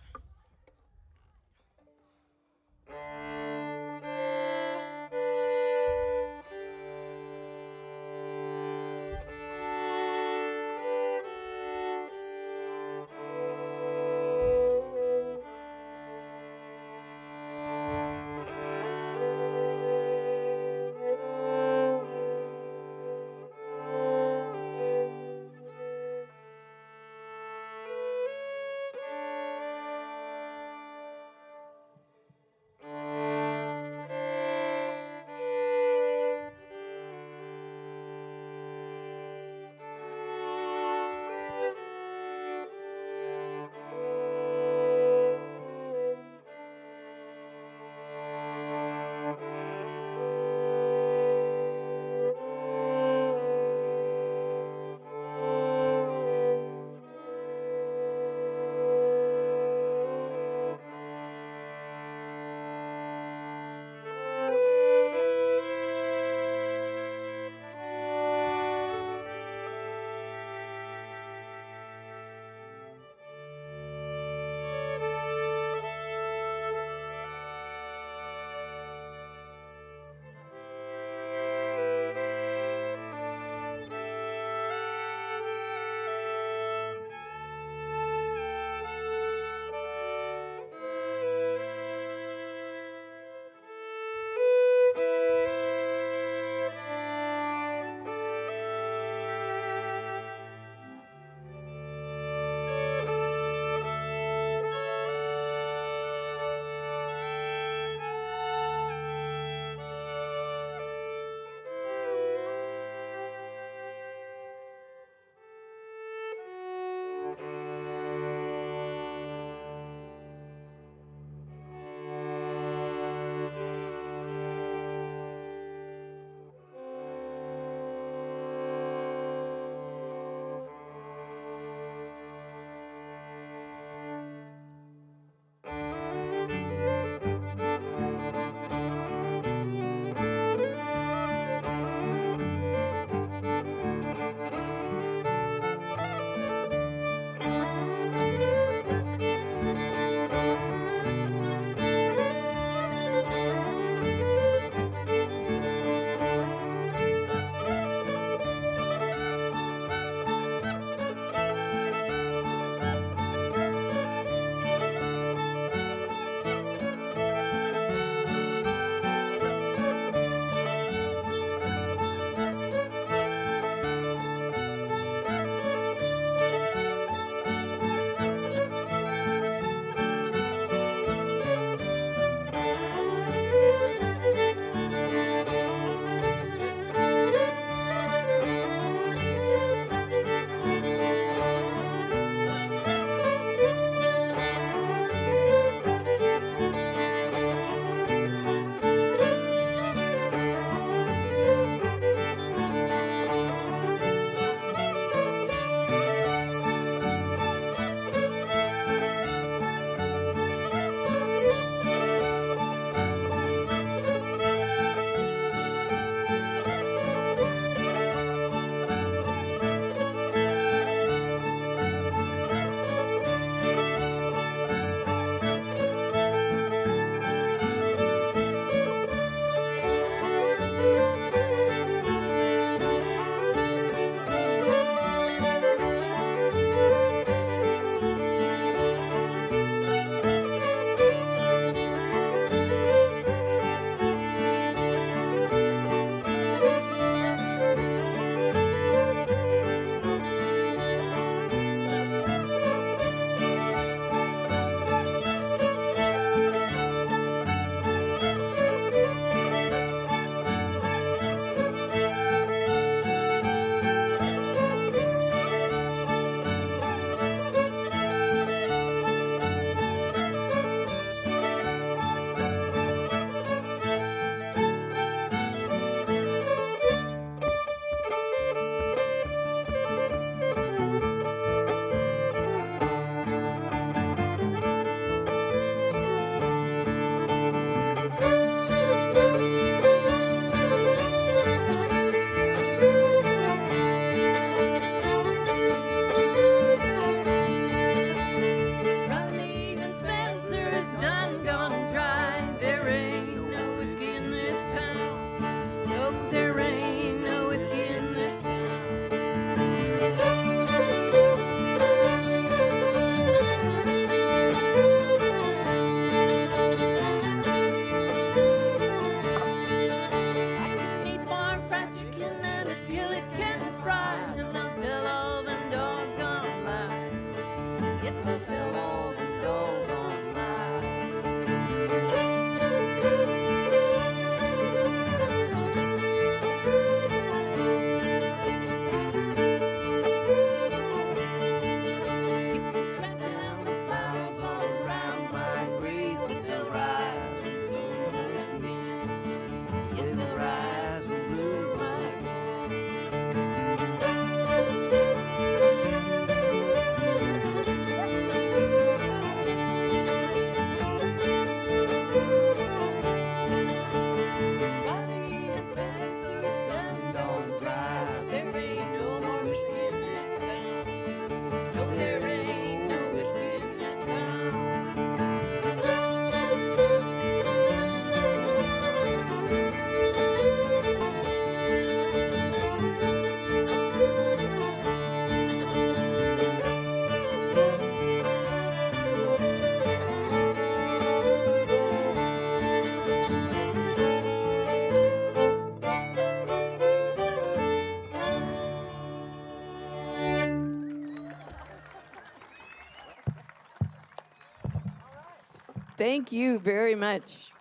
Thank you very much.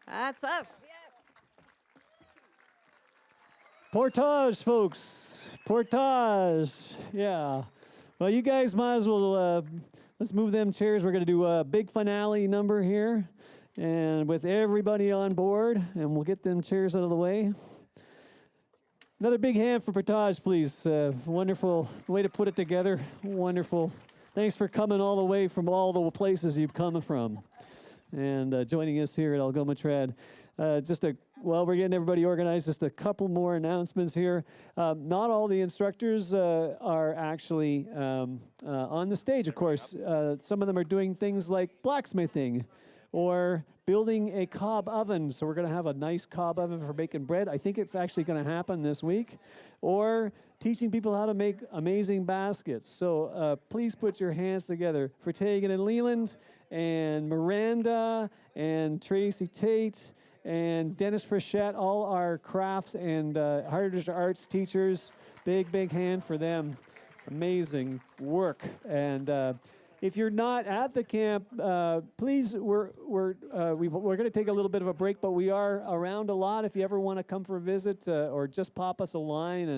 That's us. Portage, folks. Portage. Yeah. Well, you guys might as well, let's move them chairs. We're going to do a big finale number here, and with everybody on board, and we'll get them chairs out of the way. Another big hand for Portage, please. Wonderful way to put it together. Wonderful. Thanks for coming all the way from all the places you've come from and joining us here at AlgomaTrad. While we're getting everybody organized, just a couple more announcements here. Not all the instructors are actually on the stage, of course. Some of them are doing things like blacksmithing or building a cob oven. So we're going to have a nice cob oven for baking bread. I think it's actually going to happen this week. Or teaching people how to make amazing baskets. So please put your hands together for Tegan and Leland and Miranda and Tracy Tate and Dennis Frechette, all our crafts and heritage arts teachers. Big, big hand for them. Amazing work. And if you're not at the camp, please, we're going to take a little bit of a break, but we are around a lot. If you ever want to come for a visit or just pop us a line,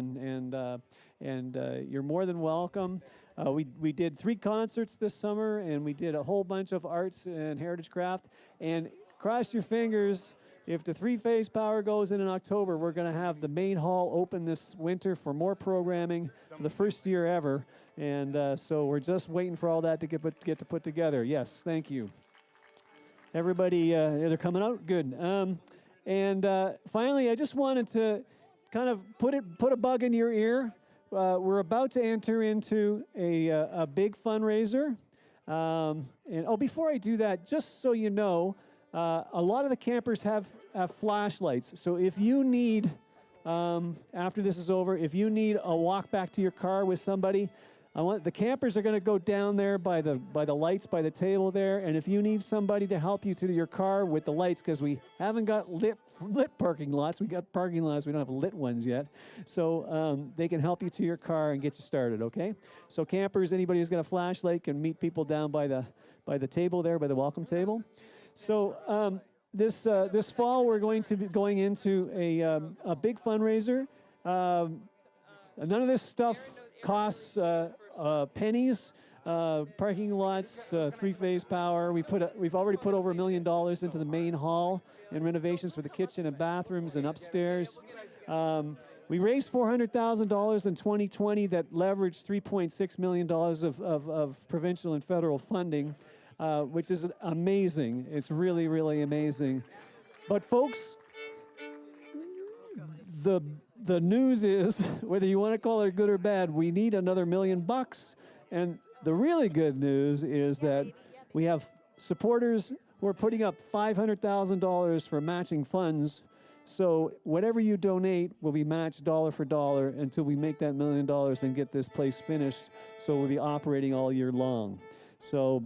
and you're more than welcome. We did 3 concerts this summer, and we did a whole bunch of arts and heritage craft. And cross your fingers, if the 3-phase power goes in October, we're going to have the main hall open this winter for more programming for the first year ever. And so we're just waiting for all that to get to put together. Yes, thank you. Everybody, they're coming out? Good. Finally, I just wanted to kind of put a bug in your ear. We're about to enter into a big fundraiser. Before I do that, just so you know, a lot of the campers have flashlights. So if you need, after this is over, if you need a walk back to your car with somebody, the campers are going to go down there by the lights by the table there. And if you need somebody to help you to your car with the lights, because we haven't got lit parking lots, we got parking lots, we don't have lit ones yet. So they can help you to your car and get you started. Okay. So campers, anybody who's got a flashlight can meet people down by the table there, by the welcome table. So this fall we're going to be going into a big fundraiser. None of this stuff costs pennies. Parking lots, 3-phase power. We've already put over $1 million into the main hall and renovations for the kitchen and bathrooms and upstairs. We raised $400,000 in 2020 that leveraged $3.6 million of provincial and federal funding. Which is amazing. It's really, really amazing. But folks, the news is, whether you want to call it good or bad, we need another $1 million. And the really good news is that we have supporters who are putting up $500,000 for matching funds. So whatever you donate will be matched dollar for dollar until we make that $1 million and get this place finished. So we'll be operating all year long. So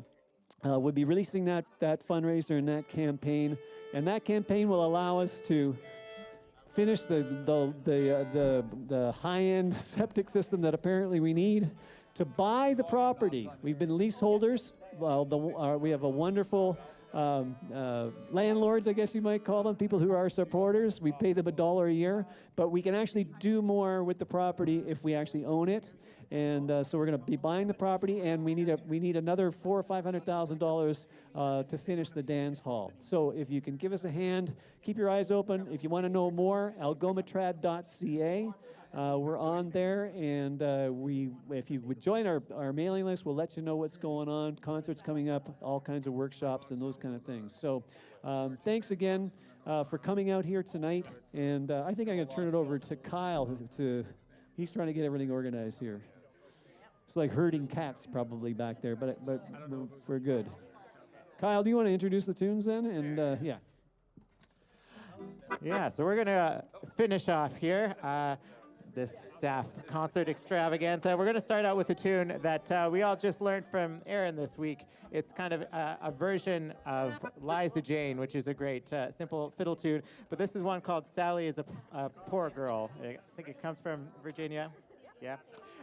we'll be releasing that fundraiser and that campaign, and that campaign will allow us to finish the high-end septic system that apparently we need, to buy the property. We've been leaseholders. We have a wonderful landlords, I guess you might call them, people who are our supporters. We pay them $1 a year, but we can actually do more with the property if we actually own it. And so we're going to be buying the property, and we need another $400,000 or $500,000 to finish the dance hall. So if you can give us a hand, keep your eyes open. If you want to know more, AlgomaTrad.ca. We're on there, and if you would join our mailing list, we'll let you know what's going on, concerts coming up, all kinds of workshops and those kind of things. So thanks again for coming out here tonight, and I think I'm going to turn it over to Kyle. He's trying to get everything organized here. It's like herding cats probably back there, but we're good. Kyle, do you want to introduce the tunes then? And yeah. Yeah, so we're going to finish off here. This staff concert extravaganza. We're going to start out with a tune that we all just learned from Aaron this week. It's kind of a version of Liza Jane, which is a great simple fiddle tune. But this is one called Sally is a Poor Girl. I think it comes from Virginia. Yeah.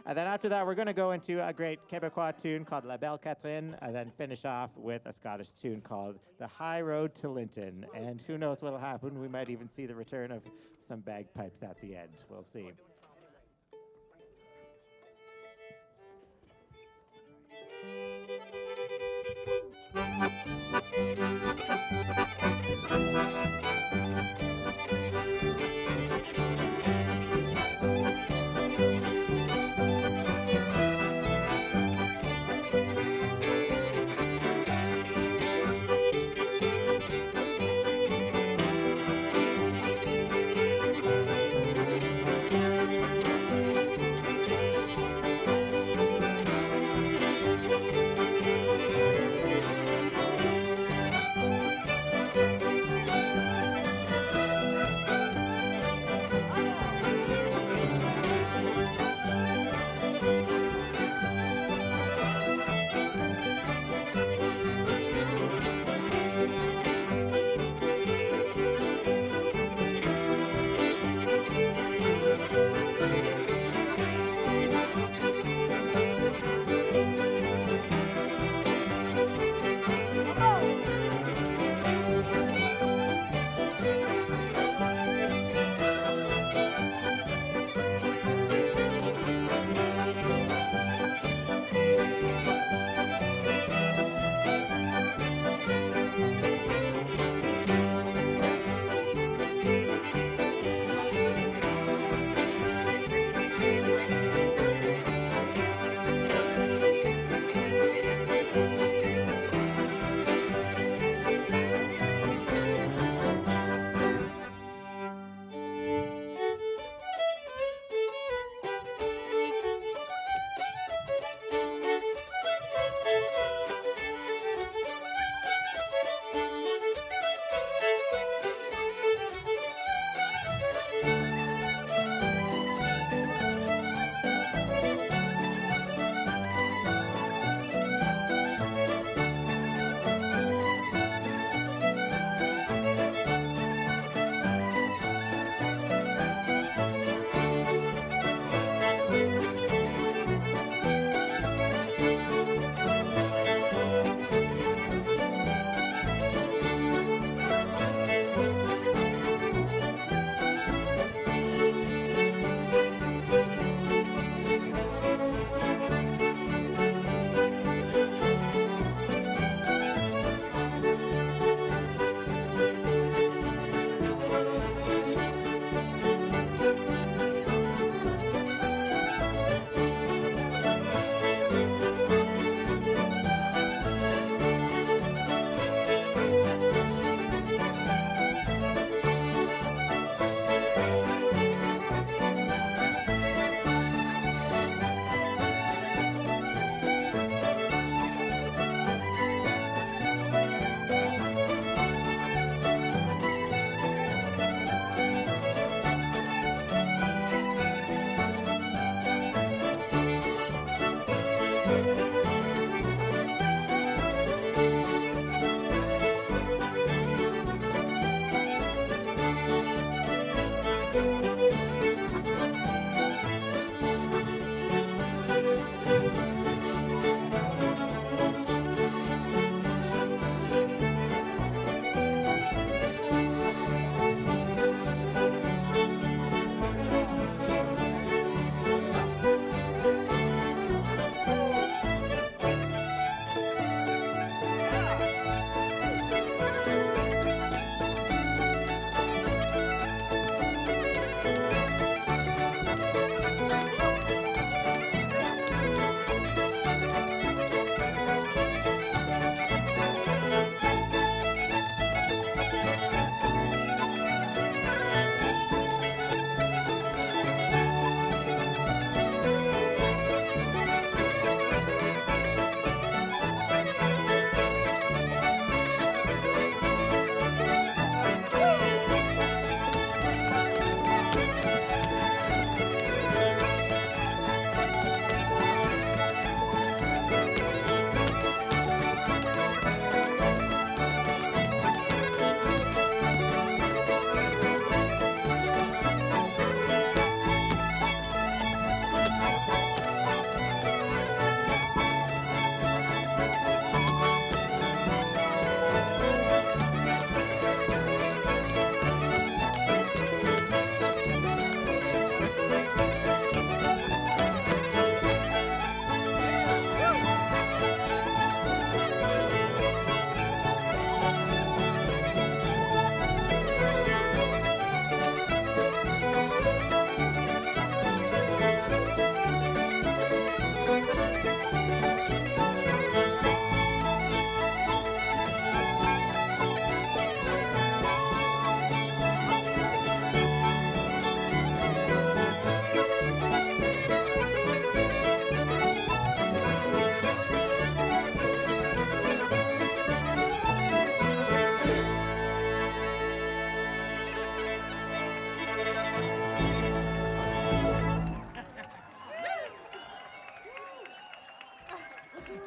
And then after that, we're going to go into a great Quebecois tune called La Belle Catherine, and then finish off with a Scottish tune called The High Road to Linton. And who knows what'll happen? We might even see the return of some bagpipes at the end. We'll see.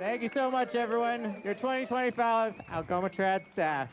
Thank you so much, everyone. Your 2025 AlgomaTrad staff.